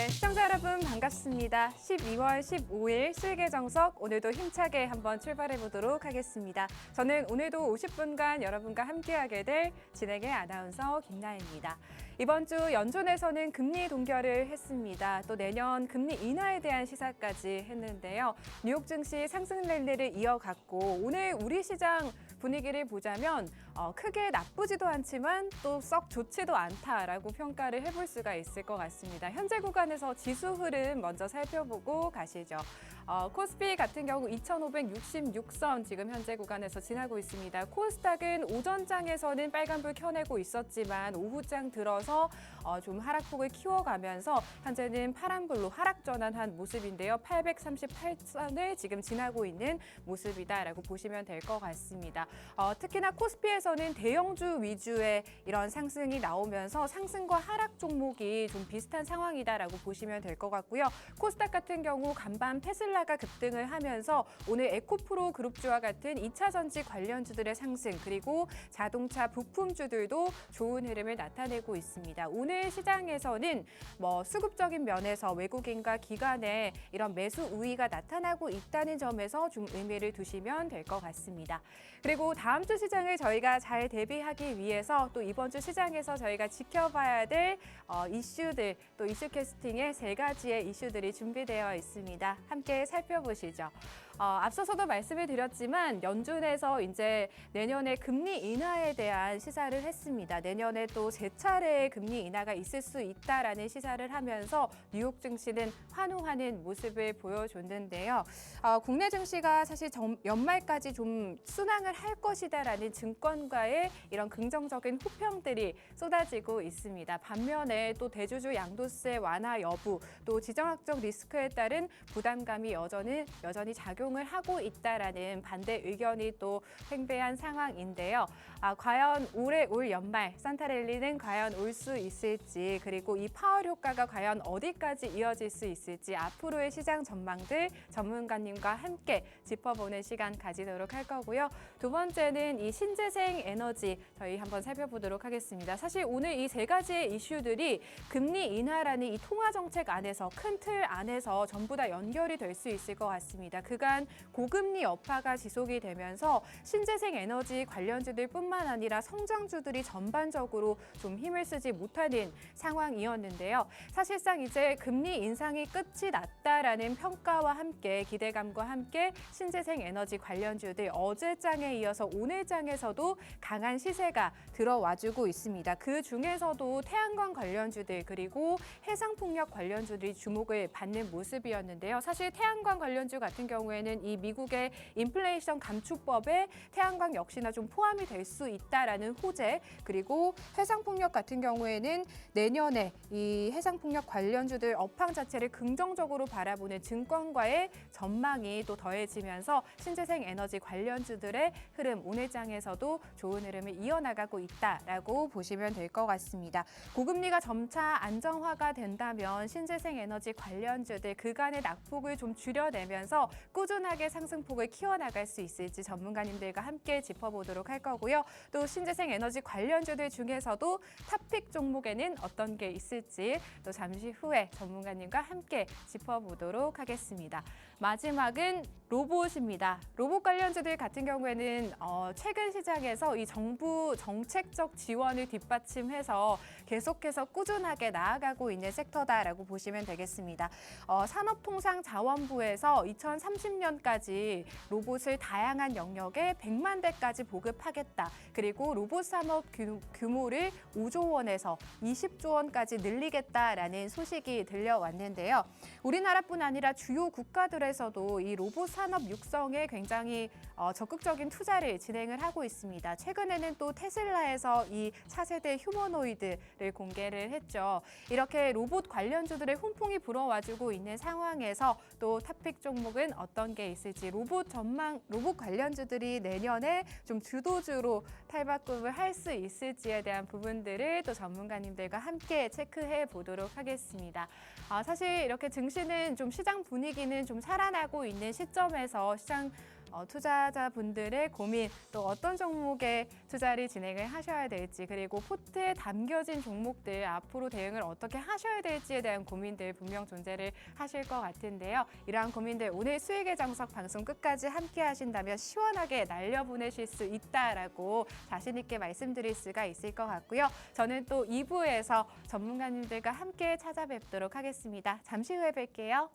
네, 시청자 여러분 반갑습니다. 12월 15일 실개정석 오늘도 힘차게 한번 출발해 보도록 하겠습니다. 저는 오늘도 50분간 여러분과 함께하게 될 진행의 아나운서 김나혜입니다. 이번 주 연준에서는 금리 동결을 했습니다. 또 내년 금리 인하에 대한 시사까지 했는데요. 뉴욕 증시 상승 랠리를 이어갔고 오늘 우리 시장 분위기를 보자면 크게 나쁘지도 않지만 또 썩 좋지도 않다라고 평가를 해볼 수가 있을 것 같습니다. 현재 구간에서 지수 흐름 먼저 살펴보고 가시죠. 코스피 같은 경우 2,566선 지금 현재 구간에서 지나고 있습니다. 코스닥은 오전장에서는 빨간불 켜내고 있었지만 오후장 들어서 좀 하락폭을 키워가면서 현재는 파란불로 하락 전환한 모습인데요. 838선을 지금 지나고 있는 모습이다라고 보시면 될 것 같습니다. 특히나 코스피에서는 대형주 위주의 이런 상승이 나오면서 상승과 하락 종목이 좀 비슷한 상황이다라고 보시면 될 것 같고요. 코스닥 같은 경우 간밤 테슬라가 급등을 하면서 오늘 에코프로 그룹주와 같은 2차 전지 관련주들의 상승 그리고 자동차 부품주들도 좋은 흐름을 나타내고 있습니다. 오늘 시장에서는 수급적인 면에서 외국인과 기관의 이런 매수 우위가 나타나고 있다는 점에서 좀 의미를 두시면 될 것 같습니다. 그리고 다음 주 시장을 저희가 잘 대비하기 위해서 또 이번 주 시장에서 저희가 지켜봐야 될 이슈들 또 이슈 캐스팅의 3가지의 이슈들이 준비되어 있습니다. 함께 살펴보시죠. 앞서서도 말씀을 드렸지만 연준에서 이제 내년에 금리 인하에 대한 시사를 했습니다. 내년에 또 3차례의 금리 인하가 있을 수 있다라는 시사를 하면서 뉴욕 증시는 환호하는 모습을 보여줬는데요. 국내 증시가 사실 연말까지 좀 순항을 할 것이다라는 증권가의 이런 긍정적인 호평들이 쏟아지고 있습니다. 반면에 또 대주주 양도세 완화 여부, 또 지정학적 리스크에 따른 부담감이 여전히 작용을 하고 있다라는 반대 의견이 또 팽배한 상황인데요. 과연 올 연말 산타랠리는 과연 올 수 있을지 그리고 이 파월 효과가 과연 어디까지 이어질 수 있을지 앞으로의 시장 전망들 전문가님과 함께 짚어보는 시간 가지도록 할 거고요. 두 번째는 이 신재생 에너지 저희 한번 살펴보도록 하겠습니다. 사실 오늘 이 3가지의 이슈들이 금리 인하라는 이 통화 정책 안에서 큰 틀 안에서 전부 다 연결이 될 수 있을 것 같습니다. 그간 고금리 여파가 지속이 되면서 신재생 에너지 관련주들 뿐만 아니라 성장주들이 전반적으로 좀 힘을 쓰지 못하는 상황이었는데요. 사실상 이제 금리 인상이 끝이 났다라는 평가와 함께 기대감과 함께 신재생 에너지 관련주들 어제 장에 이어서 오늘 장에서도 강한 시세가 들어와주고 있습니다. 그 중에서도 태양광 관련주들 그리고 해상풍력 관련주들이 주목을 받는 모습이었는데요. 사실 태양광 관련주 같은 경우에는 이 미국의 인플레이션 감축법에 태양광 역시나 좀 포함이 될 수 있다라는 호재 그리고 해상풍력 같은 경우에는 내년에 이 해상풍력 관련주들 업황 자체를 긍정적으로 바라보는 증권가의 전망이 또 더해지면서 신재생 에너지 관련주들의 흐름 오늘 장에서도 좋은 흐름을 이어나가고 있다라고 보시면 될 것 같습니다. 고금리가 점차 안정화가 된다면 신재생 에너지 관련주들 그간의 낙폭을 좀 줄여내면서 꾸준하게 상승폭을 키워나갈 수 있을지 전문가님들과 함께 짚어보도록 할 거고요. 또 신재생 에너지 관련주들 중에서도 탑픽 종목에는 어떤 게 있을지 또 잠시 후에 전문가님과 함께 짚어보도록 하겠습니다. 마지막은 로봇입니다. 로봇 관련주들 같은 경우에는 최근 시장에서 이 정부 정책적 지원을 뒷받침해서 계속해서 꾸준하게 나아가고 있는 섹터다라고 보시면 되겠습니다. 산업통상자원부에서 2030년까지 로봇을 다양한 영역에 100만 대까지 보급하겠다. 그리고 로봇 산업 규모를 5조 원에서 20조 원까지 늘리겠다라는 소식이 들려왔는데요. 우리나라뿐 아니라 주요 국가들에서도 이 로봇 산업 육성에 굉장히 적극적인 투자를 진행을 하고 있습니다. 최근에는 또 테슬라에서 이 차세대 휴머노이드를 공개를 했죠. 이렇게 로봇 관련주들의 훈풍이 불어와주고 있는 상황에서 또 탑픽 종목은 어떤 게 있을지 로봇 관련주들이 내년에 좀 주도주로 탈바꿈을 할 수 있을지에 대한 부분들을 또 전문가님들과 함께 체크해 보도록 하겠습니다. 사실 이렇게 증시는 좀 시장 분위기는 좀 살아나고 있는 시점에서 시장 투자자분들의 고민, 또 어떤 종목에 투자를 진행을 하셔야 될지, 그리고 포트에 담겨진 종목들 앞으로 대응을 어떻게 하셔야 될지에 대한 고민들 분명 존재를 하실 것 같은데요. 이러한 고민들 오늘 수익의 정석 방송 끝까지 함께 하신다면 시원하게 날려보내실 수 있다라고 자신 있게 말씀드릴 수가 있을 것 같고요. 저는 또 2부에서 전문가님들과 함께 찾아뵙도록 하겠습니다. 잠시 후에 뵐게요.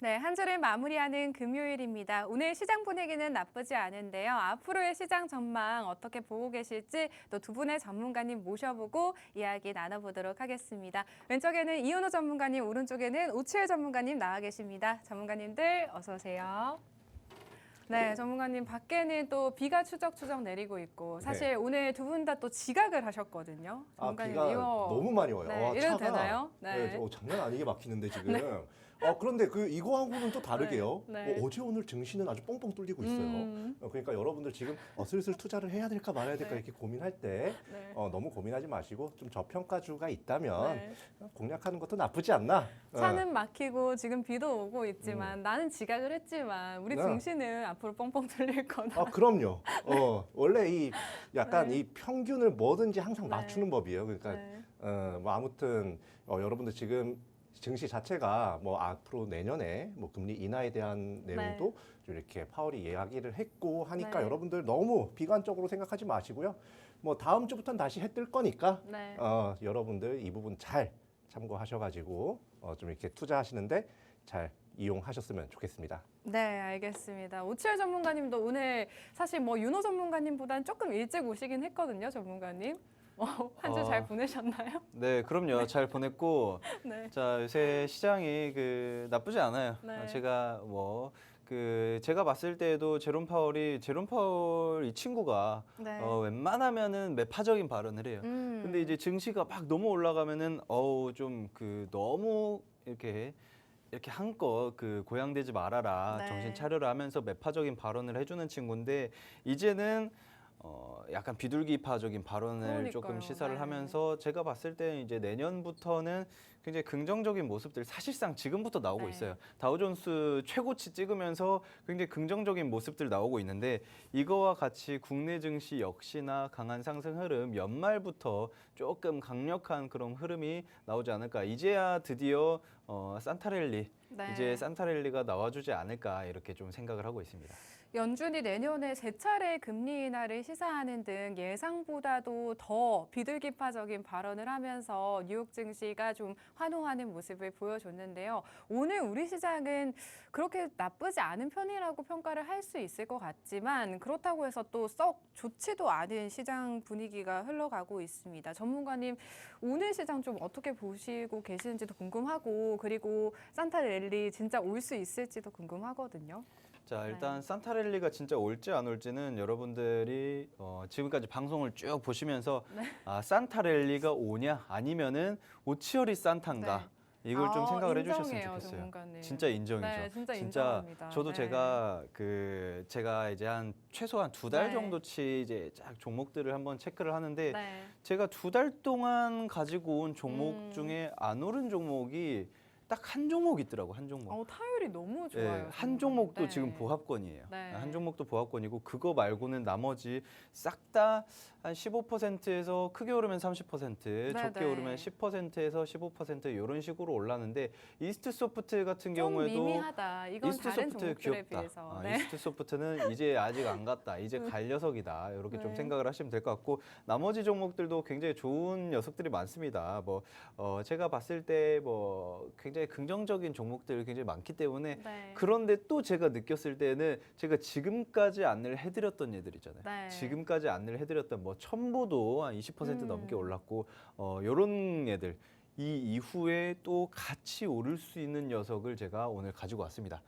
네, 한 주를 마무리하는 금요일입니다. 오늘 시장 분위기는 나쁘지 않은데요. 앞으로의 시장 전망 어떻게 보고 계실지 또 두 분의 전문가님 모셔보고 이야기 나눠보도록 하겠습니다. 왼쪽에는 이현우 전문가님, 오른쪽에는 오치열 전문가님 나와 계십니다. 전문가님들 어서 오세요. 네, 전문가님 밖에는 또 비가 추적추적 내리고 있고 사실 네. 오늘 두 분 다 또 지각을 하셨거든요. 전문가님 비가 너무 많이 와요. 네, 와, 이래도 차가 되나요? 네. 장난 아니게 막히는데 지금. 그런데 이거하고는 또 다르게요. 네. 어제 오늘 증시는 아주 뻥뻥 뚫리고 있어요. 그러니까 여러분들 지금 슬슬 투자를 해야 될까 말아야 될까 네. 이렇게 고민할 때 네. 너무 고민하지 마시고 좀 저평가주가 있다면 네. 공략하는 것도 나쁘지 않나. 차는 막히고 지금 비도 오고 있지만 나는 지각을 했지만 우리 네. 증시는 앞으로 뻥뻥 뚫릴 거다. 그럼요. 원래 이 약간 네. 이 평균을 뭐든지 항상 네. 맞추는 법이에요. 그러니까 네. 뭐 아무튼 여러분들 지금 증시 자체가 뭐 앞으로 내년에 뭐 금리 인하에 대한 내용도 좀 이렇게 파월이 이야기를 했고 하니까 네. 여러분들 너무 비관적으로 생각하지 마시고요. 뭐 다음 주부터는 다시 해 뜰 거니까 네. 여러분들 이 부분 잘 참고하셔가지고 좀 이렇게 투자하시는데 잘 이용하셨으면 좋겠습니다. 네, 알겠습니다. 오치열 전문가님도 오늘 사실 뭐 윤호 전문가님보다는 조금 일찍 오시긴 했거든요, 전문가님. 한 주 잘 보내셨나요? 네, 그럼요. 잘 보냈고, 네. 자, 요새 시장이 나쁘지 않아요. 네. 제가 봤을 때도 제롬 파월 이 친구가 네. 웬만하면은 매파적인 발언을 해요. 근데 이제 증시가 막 너무 올라가면은 너무 이렇게 한껏 고양되지 말아라, 네. 정신 차려라 하면서 매파적인 발언을 해주는 친구인데 이제는 약간 비둘기파적인 발언을 그러니까요. 조금 시사를 네. 하면서 제가 봤을 때 이제 내년부터는 굉장히 긍정적인 모습들 사실상 지금부터 나오고 네. 있어요. 다우존스 최고치 찍으면서 굉장히 긍정적인 모습들 나오고 있는데 이거와 같이 국내 증시 역시나 강한 상승 흐름 연말부터 조금 강력한 그런 흐름이 나오지 않을까. 이제야 드디어 산타랠리 네. 이제 산타랠리가 나와주지 않을까 이렇게 좀 생각을 하고 있습니다. 연준이 내년에 세 차례 금리 인하를 시사하는 등 예상보다도 더 비둘기파적인 발언을 하면서 뉴욕 증시가 좀 환호하는 모습을 보여줬는데요. 오늘 우리 시장은 그렇게 나쁘지 않은 편이라고 평가를 할 수 있을 것 같지만 그렇다고 해서 또 썩 좋지도 않은 시장 분위기가 흘러가고 있습니다. 전문가님, 오늘 시장 좀 어떻게 보시고 계시는지도 궁금하고 그리고 산타랠리 진짜 올 수 있을지도 궁금하거든요. 자, 일단 산타랠리가 진짜 올지 안 올지는 여러분들이 지금까지 방송을 쭉 보시면서 산타랠리가 오냐 아니면은 오치열이 산타인가 이걸 좀 생각을 해주셨으면 인정해요, 좋겠어요. 전문가님. 진짜 인정이죠. 네, 진짜 인정합니다. 저도 네. 제가 이제 최소한 2달 네. 정도치 이제 쫙 종목들을 한번 체크를 하는데 네. 제가 2달 동안 가지고 온 종목 중에 안 오른 종목이 딱 한 종목 있더라고, 한 종목. 타율이 수익률이 너무 좋아요. 한 종목도 네. 지금 보합권이에요. 네. 한 종목도 보합권이고 그거 말고는 나머지 싹 다 한 15%에서 크게 오르면 30%, 적게 네. 오르면 10%에서 15% 이런 식으로 올랐는데 이스트 소프트 같은 좀 경우에도 미미하다. 이건 이스트 다른 소프트 종목들에 귀엽다. 비해서. 네. 이스트 소프트는 이제 아직 안 갔다. 이제 갈 녀석이다. 이렇게 좀 네. 생각을 하시면 될 것 같고 나머지 종목들도 굉장히 좋은 녀석들이 많습니다. 제가 봤을 때 굉장히 긍정적인 종목들 굉장히 많기 때문에 네. 그런데 또 제가 느꼈을 때는 제가 지금까지 안내를 해드렸던 얘들 있잖아요. 네. 지금까지 안내를 해드렸던 첨보도 한 20% 넘게 올랐고 요런 애들 이 이후에 또 같이 오를 수 있는 녀석을 제가 오늘 가지고 왔습니다.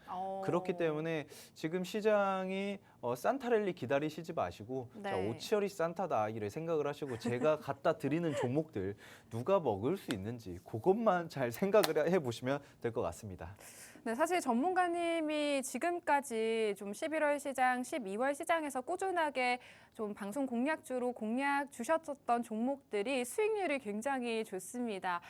그렇기 때문에 지금 시장이 산타랠리 기다리시지 마시고 네. 자, 오치열이 산타다 이래 생각을 하시고 제가 갖다 드리는 종목들 누가 먹을 수 있는지 그것만 잘 생각을 해보시면 될 것 같습니다. 네, 사실 전문가님이 지금까지 좀 11월 시장, 12월 시장에서 꾸준하게 좀 방송 공략주로 공략 주셨던 종목들이 수익률이 굉장히 좋습니다.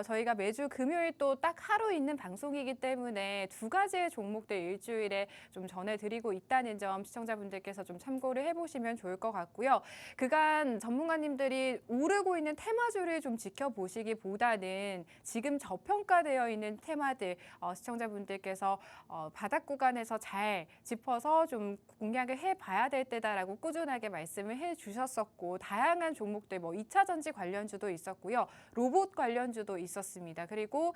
저희가 매주 금요일 또 딱 하루 있는 방송이기 때문에 두 가지의 종목들 일주일에 좀 전해드리고 있다는 점 시청자분들께서 좀 참고를 해보시면 좋을 것 같고요. 그간 전문가님들이 오르고 있는 테마주를 좀 지켜보시기보다는 지금 저평가되어 있는 테마들 시청자분들께서 바닥 구간에서 잘 짚어서 좀 공략을 해봐야 될 때다라고 꾸준하게 말씀을 해주셨었고 다양한 종목들 2차 전지 관련주도 있었고요. 로봇 관련주도 있었습니다. 그리고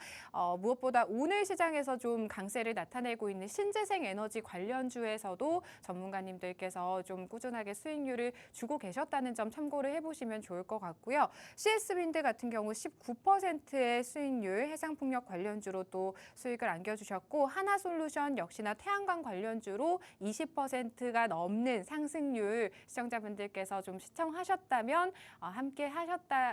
무엇보다 오늘 시장에서 좀 강세를 나타내고 있는 신재생 에너지 관련주에서도 전문가님들께서 좀 꾸준하게 수익률을 주고 계셨다는 점 참고를 해보시면 좋을 것 같고요. CS윈드 같은 경우 19%의 수익률, 해상풍력 관련주로 또 수익을 안겨주셨고 하나솔루션 역시나 태양광 관련주로 20%가 넘는 상승률 시청자분들께서 좀 시청하셨다면 함께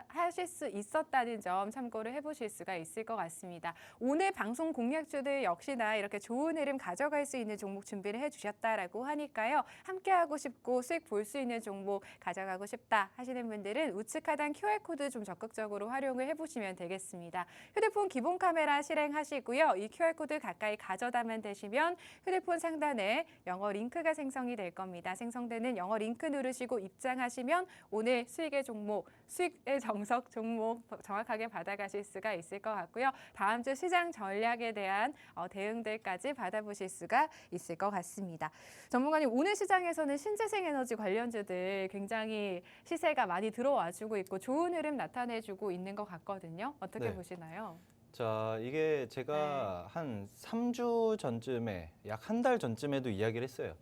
하실 수 있었다는 점 참고를 해보실 수가 있을 것 같습니다. 오늘 방송 공략주들 역시나 이렇게 좋은 흐름 가져갈 수 있는 종목 준비를 해주셨다라고 하니까요. 함께하고 싶고 수익 볼 수 있는 종목 가져가고 싶다 하시는 분들은 우측 하단 QR코드 좀 적극적으로 활용을 해보시면 되겠습니다. 휴대폰 기본 카메라 실행하시고요. 이 QR코드 가까이 가져다만 되시면 휴대폰 상단에 영어 링크가 생성이 될 겁니다. 생성되는 영어 링크 누르시고 입장하시면 오늘 수익의 종목, 수익의 정석 종목 정확하게 받아가실 수가 있을 것 같고요. 다음 주 시장 전략에 대한 대응들까지 받아보실 수가 있을 것 같습니다. 전문가님, 오늘 시장에서는 신재생 에너지 관련주들 굉장히 시세가 많이 들어와주고 있고 좋은 흐름 나타내주고 있는 것 같거든요. 어떻게 네. 보시나요? 자, 이게 제가 한 3주 전쯤에 약 한 달 전쯤에도 이야기를 했어요.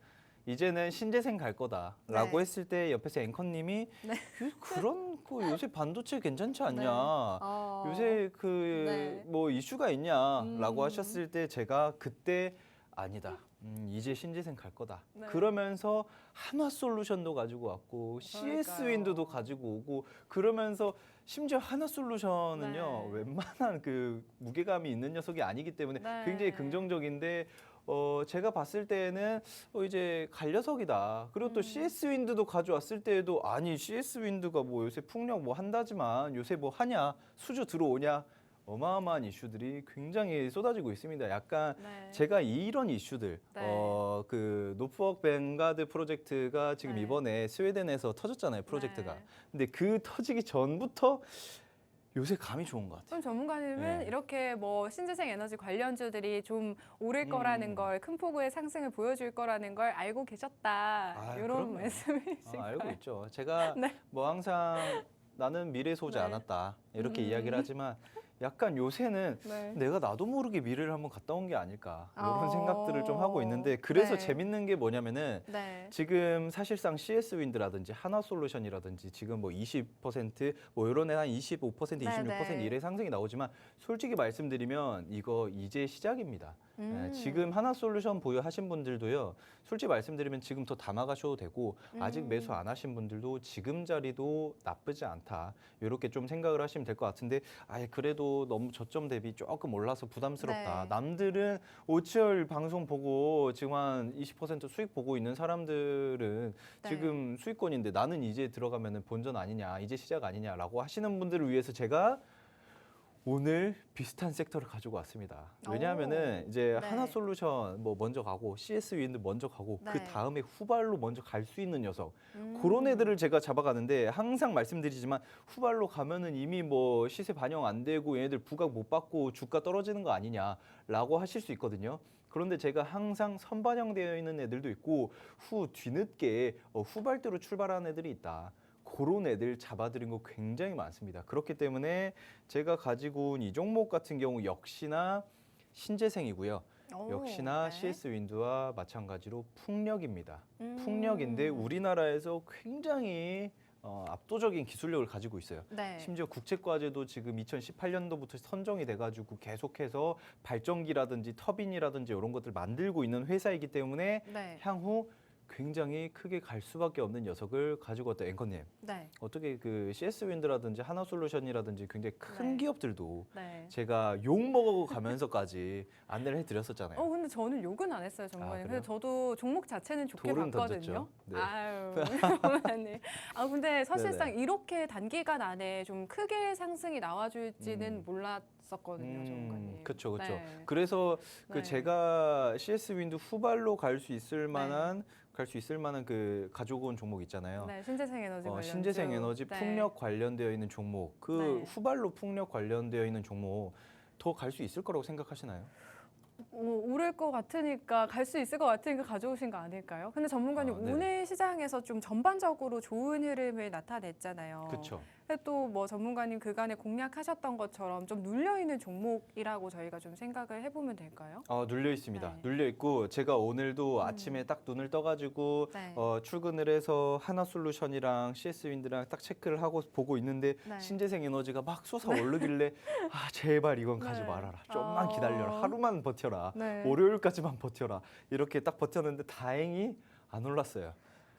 이제는 신재생 갈 거다라고 네. 했을 때 옆에서 앵커님이 네. 그런 거 요새 반도체 괜찮지 않냐? 네. 요새 네. 이슈가 있냐라고 음. 하셨을 때 제가 그때 아니다. 이제 신재생 갈 거다. 네. 그러면서 한화솔루션도 가지고 왔고 CS윈드도 가지고 오고 그러면서 심지어 한화솔루션은요. 네. 웬만한 그 무게감이 있는 녀석이 아니기 때문에 네. 굉장히 긍정적인데 제가 봤을 때는 이제 갈 녀석이다. 그리고 또 CS윈드도 가져왔을 때에도 아니 CS윈드가 요새 풍력 한다지만 요새 하냐 수주 들어오냐 어마어마한 이슈들이 굉장히 쏟아지고 있습니다. 약간 네. 제가 이런 이슈들, 네. 그 노프워크 뱅가드 프로젝트가 지금 네. 이번에 스웨덴에서 터졌잖아요, 프로젝트가. 네. 근데 그 터지기 전부터 요새 감이 좋은 것 같아요. 그럼 전문가님은 네. 이렇게 신재생 에너지 관련주들이 좀 오를 거라는 걸, 큰 폭의 상승을 보여줄 거라는 걸 알고 계셨다. 이런 그럼요. 말씀이신가요? 알고 있죠. 제가 네. 항상 나는 미래 소지 네. 않았다 이렇게 이야기를 하지만 약간 요새는 네. 내가 나도 모르게 미래를 한번 갔다 온 게 아닐까 이런 어. 생각들을 좀 하고 있는데 그래서 네. 재밌는 게 뭐냐면은 네. 지금 사실상 CS윈드라든지 한화솔루션이라든지 지금 20% 이런 애 한 25% 26% 네. 이래 상승이 나오지만 솔직히 말씀드리면 이거 이제 시작입니다. 지금 하나솔루션 보유하신 분들도요. 솔직히 말씀드리면 지금 더 담아가셔도 되고 아직 매수 안 하신 분들도 지금 자리도 나쁘지 않다. 이렇게 좀 생각을 하시면 될 것 같은데 그래도 너무 저점 대비 조금 올라서 부담스럽다. 네. 남들은 오치열 방송 보고 지금 한 20% 수익 보고 있는 사람들은 네. 지금 수익권인데 나는 이제 들어가면은 본전 아니냐, 이제 시작 아니냐라고 하시는 분들을 위해서 제가 오늘 비슷한 섹터를 가지고 왔습니다. 왜냐하면은 이제 네. 하나솔루션 뭐 먼저 가고 CS 윈드 먼저 가고 네. 그 다음에 후발로 먼저 갈 수 있는 녀석 음. 그런 애들을 제가 잡아가는데 항상 말씀드리지만 후발로 가면은 이미 뭐 시세 반영 안 되고 얘네들 부각 못 받고 주가 떨어지는 거 아니냐라고 하실 수 있거든요. 그런데 제가 항상 선반영되어 있는 애들도 있고 후 뒤늦게 후발대로 출발하는 애들이 있다. 그런 애들 잡아들인 거 굉장히 많습니다. 그렇기 때문에 제가 가지고 온 이 종목 같은 경우 역시나 신재생이고요. 오, 역시나 네. CS 윈드와 마찬가지로 풍력입니다. 음. 풍력인데 우리나라에서 굉장히 압도적인 기술력을 가지고 있어요. 네. 심지어 국책과제도 지금 2018년도부터 선정이 돼가지고 계속해서 발전기라든지 터빈이라든지 이런 것들 만들고 있는 회사이기 때문에 네. 향후 굉장히 크게 갈 수밖에 없는 녀석을 가지고 왔다. 앵커님 네. 어떻게 그 CS 윈드라든지 하나솔루션이라든지 굉장히 큰 네. 기업들도 네. 제가 욕 먹어가면서까지 안내를 해드렸었잖아요. 근데 저는 욕은 안 했어요, 전문가님. 그래요? 근데 저도 종목 자체는 좋게 돌은 봤거든요. 던졌죠. 네. 아유, 전문가님. 근데 사실상 네네. 이렇게 단기간 안에 좀 크게 상승이 나와줄지는 음. 몰랐었거든요, 전문가님. 그렇죠, 그렇죠. 네. 그래서 그 네. 제가 CS 윈드 후발로 갈 수 있을 만한 그 가지고 온 종목 있잖아요. 네, 신재생 에너지 관련. 신재생 에너지 네. 풍력 관련되어 있는 종목, 그 네. 후발로 풍력 관련되어 있는 종목 더 갈 수 있을 거라고 생각하시나요? 오를 것 같으니까 갈 수 있을 것 같으니까 가져오신 거 아닐까요? 근데 전문가님 네네. 오늘 시장에서 좀 전반적으로 좋은 흐름을 나타냈잖아요. 그렇죠. 또 뭐 전문가님 그간에 공략하셨던 것처럼 좀 눌려 있는 종목이라고 저희가 좀 생각을 해보면 될까요? 눌려 있습니다. 네. 눌려 있고 제가 오늘도 아침에 딱 눈을 떠가지고 네. 출근을 해서 하나솔루션이랑 CS 윈드랑 딱 체크를 하고 보고 있는데 네. 신재생 에너지가 막 솟아오르길래 제발 이건 가지 네. 말아라. 좀만 기다려라. 하루만 버텨라. 네. 월요일까지만 버텨라. 이렇게 딱 버텼는데 다행히 안 올랐어요.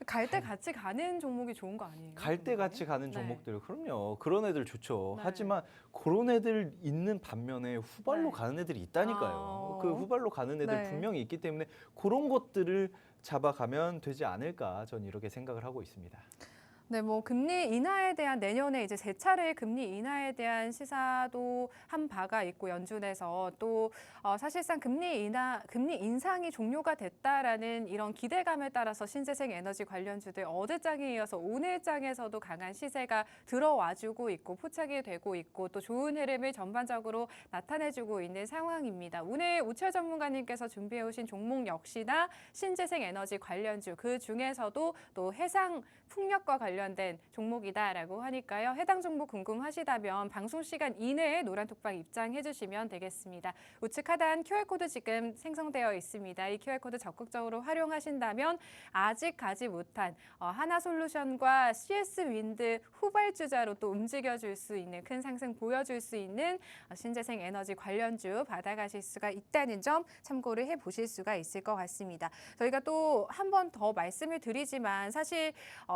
갈 때 같이 가는 종목이 좋은 거 아니에요? 갈 때 같이 가는 네. 종목들 그럼요. 그런 애들 좋죠. 네. 하지만 그런 애들 있는 반면에 후발로 네. 가는 애들이 있다니까요. 아. 그 후발로 가는 애들 네. 분명히 있기 때문에 그런 것들을 잡아가면 되지 않을까 전 이렇게 생각을 하고 있습니다. 네, 뭐 금리 인하에 대한 내년에 이제 세 차례 금리 인하에 대한 시사도 한 바가 있고 연준에서 또 사실상 금리 인상이 종료가 됐다라는 이런 기대감에 따라서 신재생 에너지 관련주들 어제 장에 이어서 오늘 장에서도 강한 시세가 들어와주고 있고 포착이 되고 있고 또 좋은 흐름을 전반적으로 나타내주고 있는 상황입니다. 오늘 우철 전문가님께서 준비해 오신 종목 역시나 신재생 에너지 관련주 그 중에서도 또 해상 풍력과 관련된 종목이다라고 하니까요. 해당 종목 궁금하시다면 방송 시간 이내에 노란톡방 입장해 주시면 되겠습니다. 우측 하단 QR코드 지금 생성되어 있습니다. 이 QR코드 적극적으로 활용하신다면 아직 가지 못한 하나솔루션과 CS 윈드 후발주자로 또 움직여줄 수 있는 큰 상승 보여줄 수 있는 신재생 에너지 관련주 받아가실 수가 있다는 점 참고를 해보실 수가 있을 것 같습니다. 저희가 또 한 번 더 말씀을 드리지만 사실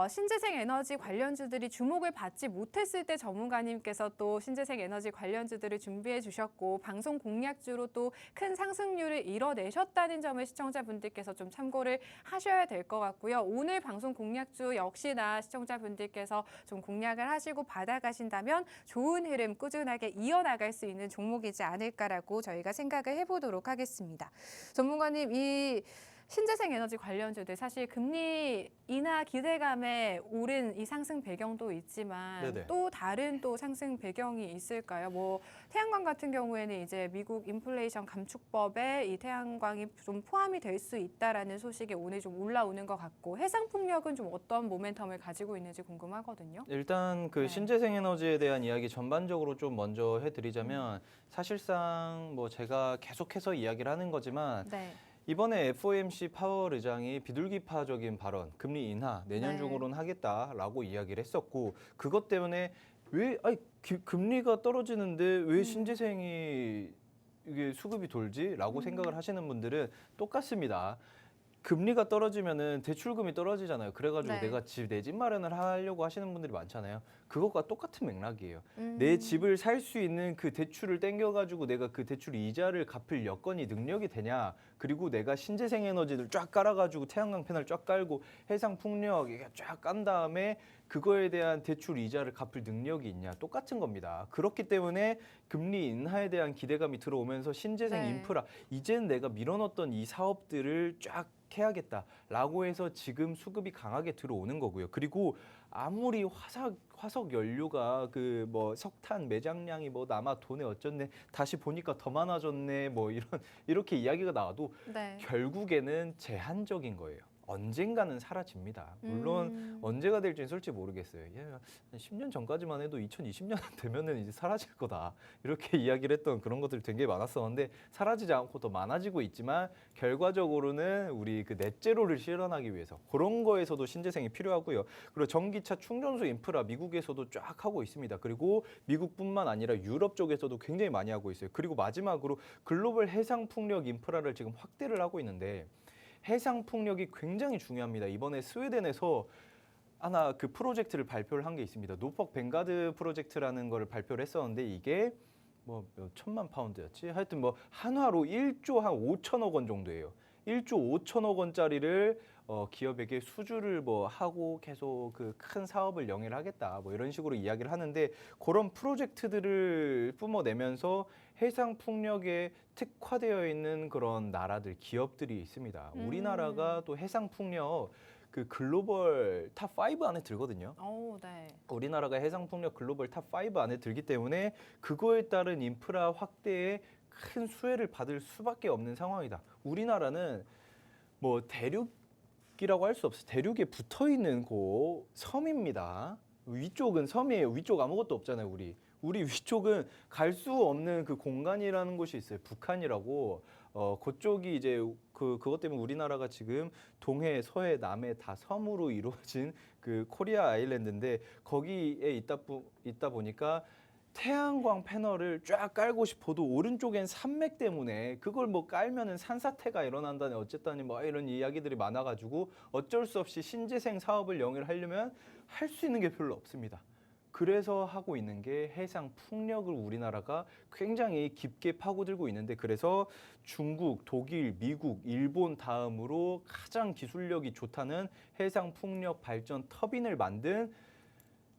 신재생 에너지 관련주들이 주목을 받지 못했을 때 전문가님께서 또 신재생 에너지 관련주들을 준비해 주셨고 방송 공략주로 또 큰 상승률을 이뤄내셨다는 점을 시청자분들께서 좀 참고를 하셔야 될 것 같고요. 오늘 방송 공략주 역시나 시청자분들께서 좀 공략을 하시고 받아가신다면 좋은 흐름 꾸준하게 이어나갈 수 있는 종목이지 않을까라고 저희가 생각을 해보도록 하겠습니다. 전문가님, 이 신재생 에너지 관련주들 사실 금리 인하 기대감에 오른 이 상승 배경도 있지만 네네. 또 다른 또 상승 배경이 있을까요? 뭐 태양광 같은 경우에는 이제 미국 인플레이션 감축법에 이 태양광이 좀 포함이 될 수 있다라는 소식이 오늘 좀 올라오는 것 같고 해상 풍력은 좀 어떤 모멘텀을 가지고 있는지 궁금하거든요. 일단 그 네. 신재생 에너지에 대한 이야기 전반적으로 좀 먼저 해드리자면 사실상 뭐 제가 계속해서 이야기를 하는 거지만 네. 이번에 FOMC 파월 의장이 비둘기파적인 발언, 금리 인하 내년 네. 중으로는 하겠다라고 이야기를 했었고 그것 때문에 왜 금리가 떨어지는데 왜 신재생이 이게 수급이 돌지라고 생각을 하시는 분들은 똑같습니다. 금리가 떨어지면은 대출금이 떨어지잖아요. 그래가지고 네. 내가 내 집 마련을 하려고 하시는 분들이 많잖아요. 그것과 똑같은 맥락이에요. 음. 내 집을 살 수 있는 그 대출을 땡겨가지고 내가 그 대출 이자를 갚을 여건이 능력이 되냐. 그리고 내가 신재생 에너지를 쫙 깔아가지고 태양광 패널 쫙 깔고 해상 풍력 이게 쫙 깐 다음에 그거에 대한 대출 이자를 갚을 능력이 있냐 똑같은 겁니다. 그렇기 때문에 금리 인하에 대한 기대감이 들어오면서 신재생 네. 인프라 이제는 내가 밀어넣었던 이 사업들을 쫙 해야겠다라고 해서 지금 수급이 강하게 들어오는 거고요. 그리고 아무리 화석 연료가 그 뭐 석탄 매장량이 뭐 남아 돈에 어쩌네 다시 보니까 더 많아졌네 뭐 이렇게 이야기가 나와도 네. 결국에는 제한적인 거예요. 언젠가는 사라집니다. 물론 언제가 될지는 솔직히 모르겠어요. 예, 10년 전까지만 해도 2020년 되면은 이제 사라질 거다. 이렇게 이야기를 했던 그런 것들이 되게 많았었는데 사라지지 않고 더 많아지고 있지만 결과적으로는 우리 그 넷제로를 실현하기 위해서 그런 거에서도 신재생이 필요하고요. 그리고 전기차 충전소 인프라 미국에서도 쫙 하고 있습니다. 그리고 미국뿐만 아니라 유럽 쪽에서도 굉장히 많이 하고 있어요. 그리고 마지막으로 글로벌 해상 풍력 인프라를 지금 확대를 하고 있는데 해상 풍력이 굉장히 중요합니다. 이번에 스웨덴에서 하나 그 프로젝트를 발표를 한 게 있습니다. 노폭 벵가드 프로젝트라는 거를 발표를 했었는데 이게 뭐 몇 천만 파운드였지? 하여튼 뭐 한화로 1조 한 5천억 원 정도예요. 1조 5천억 원짜리를 기업에게 수주를 뭐 하고 계속 그 큰 사업을 영위를 하겠다 뭐 이런 식으로 이야기를 하는데 그런 프로젝트들을 뿜어내면서 해상 풍력에 특화되어 있는 그런 나라들 기업들이 있습니다. 우리나라가 또 해상 풍력 그 글로벌 탑 5 안에 들거든요. 오, 네. 우리나라가 해상 풍력 글로벌 탑 5 안에 들기 때문에 그거에 따른 인프라 확대에 큰 수혜를 받을 수밖에 없는 상황이다. 우리나라는 뭐 대륙이라고 할 수 없어요. 대륙에 붙어 있는 그 섬입니다. 위쪽은 섬이에요. 위쪽 아무것도 없잖아요, 우리 위쪽은 갈 수 없는 그 공간이라는 곳이 있어요. 북한이라고. 그쪽이 이제 그것 때문에 우리나라가 지금 동해, 서해, 남해 다 섬으로 이루어진 그 코리아 아일랜드인데 거기에 있다 보니까 태양광 패널을 쫙 깔고 싶어도 오른쪽엔 산맥 때문에 그걸 뭐 깔면은 산사태가 일어난다니 어쨌다니 뭐 이런 이야기들이 많아가지고 어쩔 수 없이 신재생 사업을 영위를 하려면 할 수 있는 게 별로 없습니다. 그래서 하고 있는 게 해상 풍력을 우리나라가 굉장히 깊게 파고들고 있는데 그래서 중국, 독일, 미국, 일본 다음으로 가장 기술력이 좋다는 해상 풍력 발전 터빈을 만든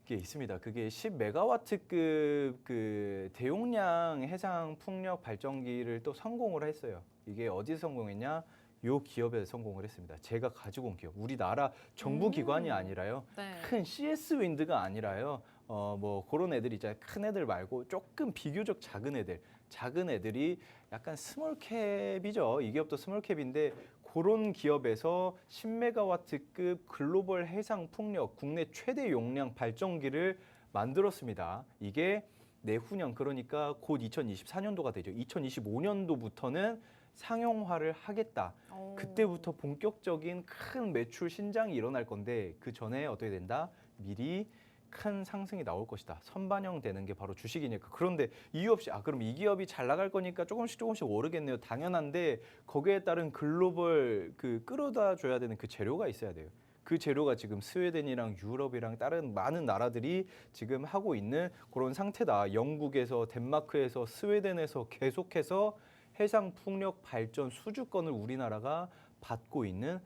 게 있습니다. 그게 10메가와트급 그 대용량 해상 풍력 발전기를 또 성공을 했어요. 이게 어디서 성공했냐? 요 기업에서 성공을 했습니다. 제가 가지고 온 기업. 우리나라 정부 기관이 아니라요. 네. 큰 CS 윈드가 아니라요. 뭐 그런 애들 있잖아요. 큰 애들 말고 조금 비교적 작은 애들이 약간 스몰캡이죠. 이 기업도 스몰캡인데 그런 기업에서 10메가와트급 글로벌 해상 풍력 국내 최대 용량 발전기를 만들었습니다. 이게 내후년 그러니까 곧 2024년도가 되죠. 2025년도부터는 상용화를 하겠다. 오. 그때부터 본격적인 큰 매출 신장이 일어날 건데 그 전에 어떻게 된다? 미리 큰 상승이 나올 것이다. 선반영되는 게 바로 주식이니까. 그런데 이유 없이 그럼 이 기업이 잘 나갈 거니까 조금씩 오르겠네요. 당연한데 거기에 따른 글로벌 그 끌어다 줘야 되는 그 재료가 있어야 돼요. 그 재료가 지금 스웨덴이랑 유럽이랑 다른 많은 나라들이 지금 하고 있는 그런 상태다. 영국에서 덴마크에서 스웨덴에서 계속해서 해상 풍력 발전 수주권을 우리나라가 받고 있는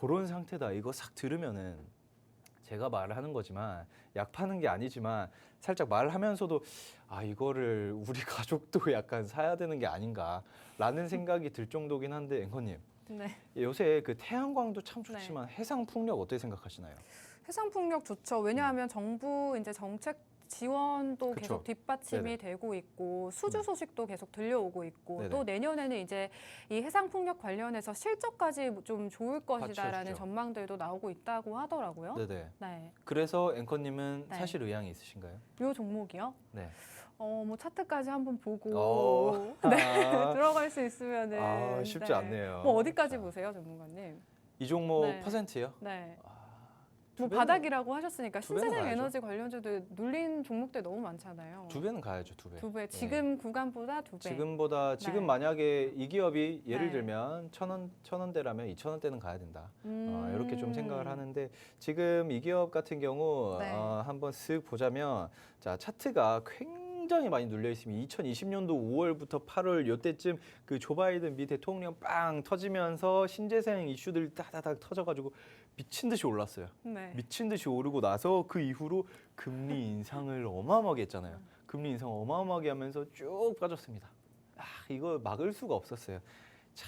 그런 상태다. 이거 싹 들으면은 제가 말을 하는 거지만 약 파는 게 아니지만 살짝 말을 하면서도 이거를 우리 가족도 약간 사야 되는 게 아닌가라는 생각이 들 정도긴 한데 앵커님 네. 요새 그 태양광도 참 좋지만 해상 풍력 어떻게 생각하시나요? 해상 풍력 좋죠. 왜냐하면 정부 이제 정책 지원도 그쵸. 계속 뒷받침이 네네. 되고 있고 수주 소식도 계속 들려오고 있고 네네. 또 내년에는 이제 이 해상 풍력 관련해서 실적까지 좀 좋을 것이다라는 받쳐주죠. 전망들도 나오고 있다고 하더라고요. 네네. 네. 그래서 앵커님은 네. 사실 의향이 있으신가요? 요 종목이요? 네. 뭐 차트까지 한번 보고 네. 들어갈 수 있으면은 쉽지 않네요. 뭐 어디까지 자, 보세요, 전문가님? 이 종목 네. 퍼센트요? 네. 두 뭐 배는- 바닥이라고 하셨으니까 두 배는 신재생 가야죠. 에너지 관련주들 눌린 종목들 너무 많잖아요. 두 배는 가야죠, 두 배. 두 배. 네. 지금 구간보다 두 배. 지금 네. 만약에 이 기업이 예를 네. 들면 천 원대라면 2,000원대는 가야 된다. 이렇게 좀 생각을 음. 하는데 지금 이 기업 같은 경우 네. 한번 쓱 보자면 자 차트가 굉장히 많이 눌려 있습니다. 2020년도 5월부터 8월 요때쯤 그 조 바이든 미 대통령 빵 터지면서 신재생 이슈들 다다닥 터져가지고 미친 듯이 올랐어요. 네. 미친 듯이 오르고 나서 그 이후로 금리 인상을 어마어마하게 했잖아요. 금리 인상 어마어마하게 하면서 쭉 빠졌습니다. 이거 막을 수가 없었어요. 자,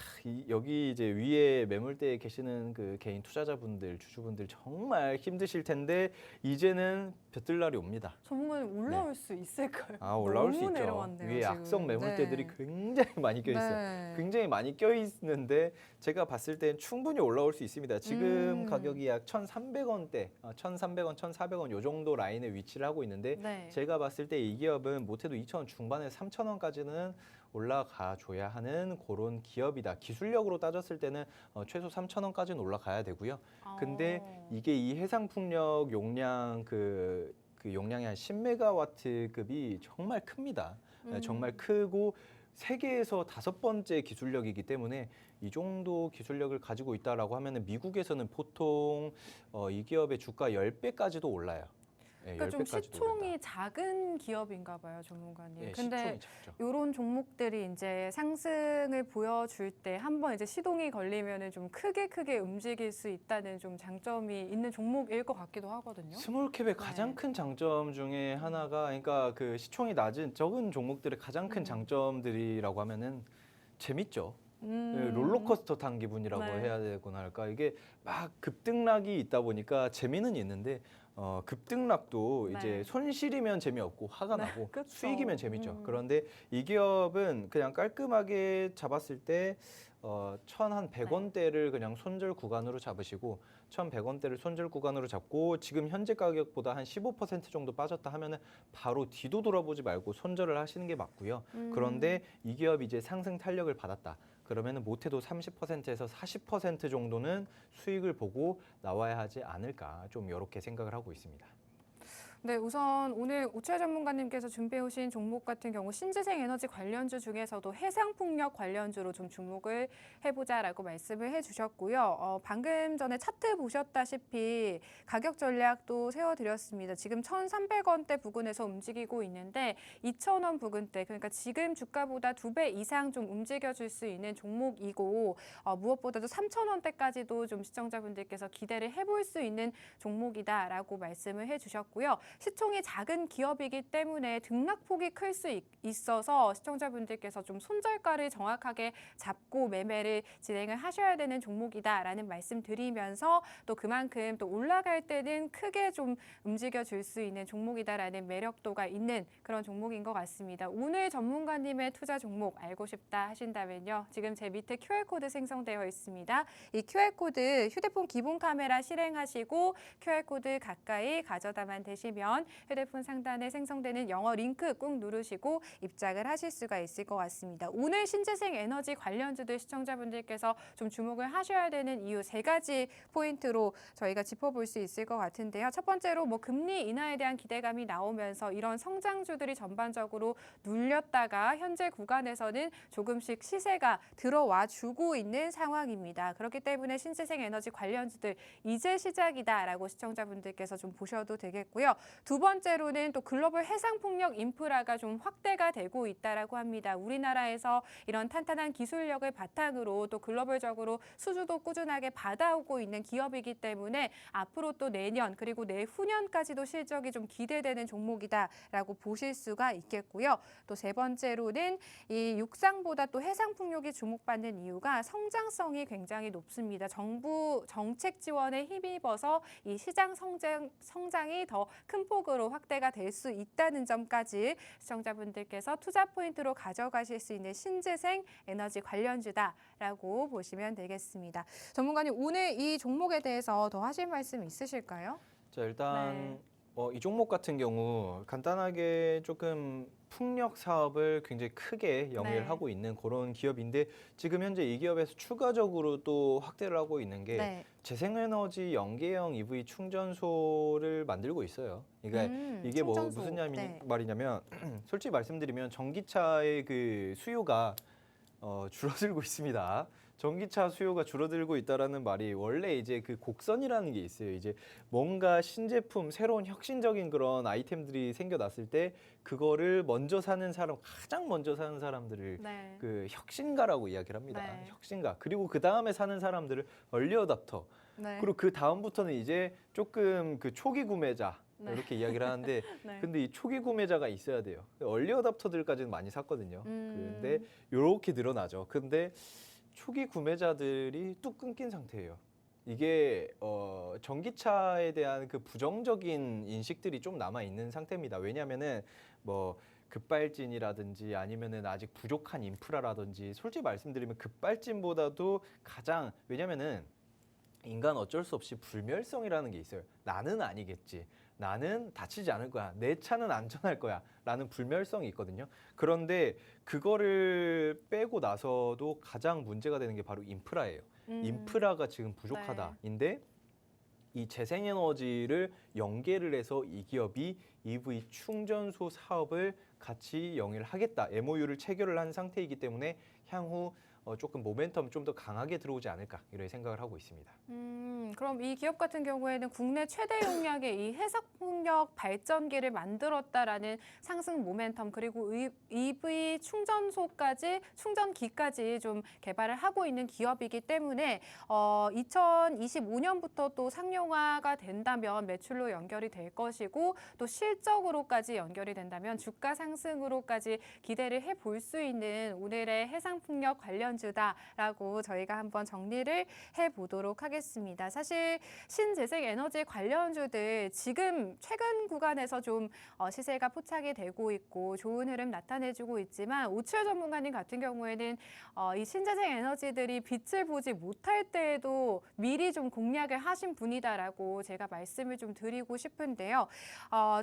여기 이제 위에 매물대에 계시는 그 개인 투자자분들, 주주분들 정말 힘드실 텐데 이제는 볕들 날이 옵니다. 전문가님 올라올 수 있을까요? 올라올 수 너무 있죠. 내려왔네요, 위에 지금. 악성 매물대들이 네. 굉장히 많이 껴 있어요. 네. 굉장히 많이 껴 있는데 제가 봤을 땐 충분히 올라올 수 있습니다. 지금 가격이 약 1,300원대, 1,300원, 1,400원 요 정도 라인에 위치를 하고 있는데 네. 제가 봤을 때 이 기업은 못해도 2,000원 중반에서 3,000원까지는 올라가 줘야 하는 그런 기업이다. 기술력으로 따졌을 때는 최소 3,000원까지는 올라가야 되고요. 근데 이게 이 해상풍력 용량 그 용량이 한 10메가와트급이 정말 큽니다. 정말 크고 세계에서 5번째 기술력이기 때문에 이 정도 기술력을 가지고 있다라고 하면은 미국에서는 보통 이 기업의 주가 10배까지도 올라요. 그러니까 좀 10배까지도 시총이 오른다. 작은 기업인가 봐요, 전문가님. 네, 근데 시총이 작죠. 이런 종목들이 이제 상승을 보여줄 때 한번 이제 시동이 걸리면은 좀 크게 움직일 수 있다는 좀 장점이 있는 종목일 것 같기도 하거든요. 스몰캡의 가장 네. 큰 장점 중에 하나가 그러니까 그 시총이 낮은 적은 종목들의 가장 큰 장점들이라고 하면은 재밌죠. 롤러코스터 탄 기분이라고 네. 해야 되거나 할까. 이게 막 급등락이 있다 보니까 재미는 있는데 급등락도 네. 이제 손실이면 재미없고 화가 네, 나고 그쵸. 수익이면 재밌죠. 그런데 이 기업은 그냥 깔끔하게 잡았을 때 1,100원대를 그냥 손절 구간으로 잡으시고 1,100원대를 손절 구간으로 잡고 지금 현재 가격보다 한 15% 정도 빠졌다 하면은 바로 뒤도 돌아보지 말고 손절을 하시는 게 맞고요. 그런데 이 기업이 이제 상승 탄력을 받았다. 그러면은 못해도 30%에서 40% 정도는 수익을 보고 나와야 하지 않을까 좀 이렇게 생각을 하고 있습니다. 네, 우선 오늘 오철 전문가님께서 준비해 오신 종목 같은 경우 신재생 에너지 관련주 중에서도 해상풍력 관련주로 좀 주목을 해보자라고 말씀을 해주셨고요. 방금 전에 차트 보셨다시피 가격 전략도 세워드렸습니다. 지금 1,300원대 부근에서 움직이고 있는데 2,000원 부근대, 그러니까 지금 주가보다 2배 이상 좀 움직여줄 수 있는 종목이고 무엇보다도 3,000원대까지도 좀 시청자분들께서 기대를 해볼 수 있는 종목이다라고 말씀을 해주셨고요. 시총이 작은 기업이기 때문에 등락폭이 클 수 있어서 시청자분들께서 좀 손절가를 정확하게 잡고 매매를 진행을 하셔야 되는 종목이다라는 말씀 드리면서 또 그만큼 또 올라갈 때는 크게 좀 움직여 줄 수 있는 종목이다라는 매력도가 있는 그런 종목인 것 같습니다. 오늘 전문가님의 투자 종목 알고 싶다 하신다면요. 지금 제 밑에 QR코드 생성되어 있습니다. 이 QR코드 휴대폰 기본 카메라 실행하시고 QR코드 가까이 가져다만 대시면 휴대폰 상단에 생성되는 영어 링크 꾹 누르시고 입장을 하실 수가 있을 것 같습니다. 오늘 신재생 에너지 관련주들 시청자분들께서 좀 주목을 하셔야 되는 이유 3가지 포인트로 저희가 짚어볼 수 있을 것 같은데요. 첫 번째로 뭐 금리 인하에 대한 기대감이 나오면서 이런 성장주들이 전반적으로 눌렸다가 현재 구간에서는 조금씩 시세가 들어와 주고 있는 상황입니다. 그렇기 때문에 신재생 에너지 관련주들 이제 시작이다라고 시청자분들께서 좀 보셔도 되겠고요. 두 번째로는 또 글로벌 해상풍력 인프라가 좀 확대가 되고 있다라고 합니다. 우리나라에서 이런 탄탄한 기술력을 바탕으로 또 글로벌적으로 수주도 꾸준하게 받아오고 있는 기업이기 때문에 앞으로 또 내년 그리고 내후년까지도 실적이 좀 기대되는 종목이다라고 보실 수가 있겠고요. 또 세 번째로는 이 육상보다 또 해상풍력이 주목받는 이유가 성장성이 굉장히 높습니다. 정부 정책 지원에 힘입어서 이 시장 성장이 더 큰 폭으로 확대가 될 수 있다는 점까지 시청자분들께서 투자 포인트로 가져가실 수 있는 신재생 에너지 관련주다라고 보시면 되겠습니다. 전문가님, 오늘 이 종목에 대해서 더 하실 말씀 있으실까요? 자, 일단 네. 이 종목 같은 경우 간단하게 조금 풍력 사업을 굉장히 크게 영위를 네. 하고 있는 그런 기업인데 지금 현재 이 기업에서 추가적으로 또 확대를 하고 있는 게 네. 재생에너지 연계형 EV 충전소를 만들고 있어요. 그러니까 이게 뭐 충전소. 무슨 네. 말이냐면 솔직히 말씀드리면 전기차의 그 수요가 줄어들고 있습니다. 전기차 수요가 줄어들고 있다라는 말이 원래 이제 그 곡선이라는 게 있어요. 이제 뭔가 신제품, 새로운 혁신적인 그런 아이템들이 생겨났을 때 그거를 먼저 사는 사람, 가장 먼저 사는 사람들을 네. 그 혁신가라고 이야기를 합니다. 네. 혁신가. 그리고 그 다음에 사는 사람들을 얼리 어답터. 네. 그리고 그 다음부터는 이제 조금 그 초기 구매자 네. 이렇게 이야기를 하는데 네. 근데 이 초기 구매자가 있어야 돼요. 얼리 어답터들까지는 많이 샀거든요. 근데 이렇게 늘어나죠. 근데 초기 구매자들이 뚝 끊긴 상태예요. 이게 전기차에 대한 그 부정적인 인식들이 좀 남아 있는 상태입니다. 왜냐하면은 뭐 급발진이라든지 아니면은 아직 부족한 인프라라든지 솔직히 말씀드리면 급발진보다도 가장 왜냐면은 인간 어쩔 수 없이 불멸성이라는 게 있어요. 나는 아니겠지. 나는 다치지 않을 거야. 내 차는 안전할 거야. 라는 불멸성이 있거든요. 그런데 그거를 빼고 나서도 가장 문제가 되는 게 바로 인프라예요. 인프라가 지금 부족하다인데 이 재생에너지를 연계를 해서 이 기업이 EV 충전소 사업을 같이 영위를 하겠다. MOU를 체결을 한 상태이기 때문에 향후 조금 모멘텀 좀 더 강하게 들어오지 않을까 이런 생각을 하고 있습니다. 그럼 이 기업 같은 경우에는 국내 최대 용량의 이 해상풍력 발전기를 만들었다라는 상승 모멘텀 그리고 EV 충전기까지 좀 개발을 하고 있는 기업이기 때문에 2025년부터 또 상용화가 된다면 매출로 연결이 될 것이고 또 실적으로까지 연결이 된다면 주가 상승으로까지 기대를 해볼 수 있는 오늘의 해상풍력 관련주다라고 저희가 한번 정리를 해보도록 하겠습니다. 사실 신재생에너지 관련주들 지금 최근 구간에서 좀 시세가 포착이 되고 있고 좋은 흐름 나타내주고 있지만 오치열 전문가님 같은 경우에는 이 신재생에너지들이 빛을 보지 못할 때에도 미리 좀 공략을 하신 분이다라고 제가 말씀을 좀 드리고 싶은데요.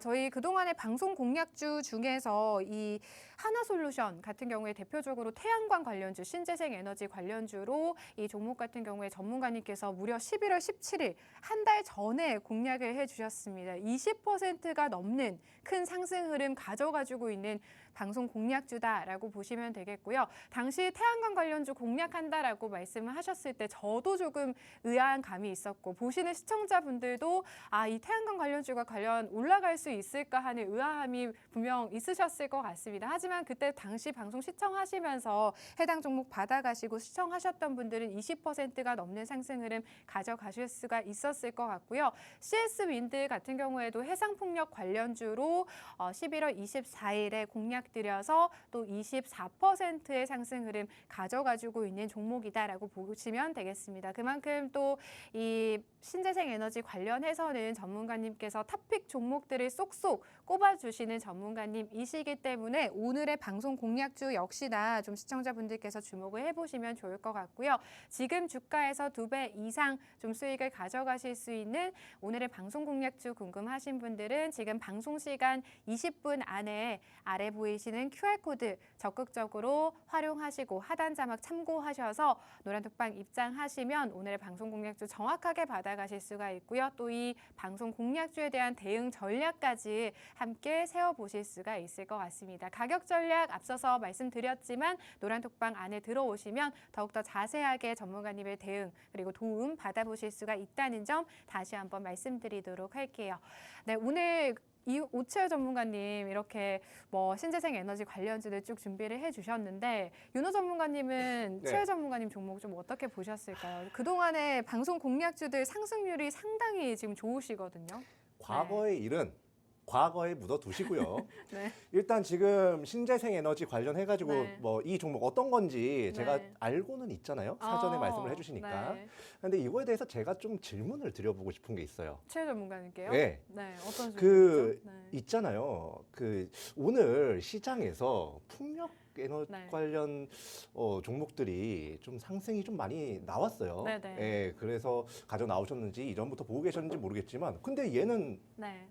저희 그동안의 방송 공략주 중에서 이 하나솔루션 같은 경우에 대표적으로 태양광 관련주, 신재생에너지 관련주로 이 종목 같은 경우에 전문가님께서 무려 11월 17일 한 달 전에 공략을 해주셨습니다. 20%가 넘는 큰 상승 흐름 가져가지고 있는 방송 공략주다라고 보시면 되겠고요. 당시 태양광 관련주 공략한다라고 말씀을 하셨을 때 저도 조금 의아한 감이 있었고 보시는 시청자분들도 이 태양광 관련주가 과연 올라갈 수 있을까 하는 의아함이 분명 있으셨을 것 같습니다. 하지만 그때 당시 방송 시청하시면서 해당 종목 받아가시고 시청하셨던 분들은 20%가 넘는 상승 흐름 가져가실 수가 있었을 것 같고요. CS 윈드 같은 경우에도 해상풍력 관련주로 11월 24일에 공략드려서 또 24%의 상승 흐름 가져가지고 있는 종목이다라고 보시면 되겠습니다. 그만큼 또 이 신재생 에너지 관련해서는 전문가님께서 탑픽 종목들을 쏙쏙 꼽아주시는 전문가님이시기 때문에 오늘의 방송 공략주 역시나 좀 시청자분들께서 주목을 해보시면 좋을 것 같고요. 지금 주가에서 2배 이상 좀 수익을 가져가실 수 있는 오늘의 방송 공략주 궁금하신 분들은 지금 방송 시간 20분 안에 아래 보이시는 QR코드 적극적으로 활용하시고 하단 자막 참고하셔서 노란톡방 입장하시면 오늘의 방송 공략주 정확하게 받아가실 수가 있고요. 또 이 방송 공략주에 대한 대응 전략까지 함께 세워보실 수가 있을 것 같습니다. 가격 전략 앞서서 말씀드렸지만 노란톡방 안에 들어오시면 더욱더 자세하게 전문가님의 대응 그리고 도움 받아보실 수가 있다는 점 다시 한번 말씀드리도록 할게요. 네, 오늘 이 오치열 전문가님 이렇게 뭐 신재생 에너지 관련주들 쭉 준비를 해주셨는데 윤호 전문가님은 네. 치열 전문가님 종목 좀 어떻게 보셨을까요? 그동안의 방송 공략주들 상승률이 상당히 지금 좋으시거든요. 과거의 일은 과거에 묻어두시고요. 네. 일단 지금 신재생 에너지 관련해가지고 네. 뭐 이 종목 어떤 건지 제가 네. 알고는 있잖아요. 사전에 말씀을 해주시니까. 네. 근데 이거에 대해서 제가 좀 질문을 드려보고 싶은 게 있어요. 치열 전문가님께요? 네. 네. 어떤 그 질문이죠? 네. 있잖아요. 그 오늘 시장에서 풍력 에너지 네. 관련 종목들이 좀 상승이 좀 많이 나왔어요. 네네. 예, 그래서 가져 나오셨는지 이전부터 보고 계셨는지 모르겠지만, 근데 얘는 네.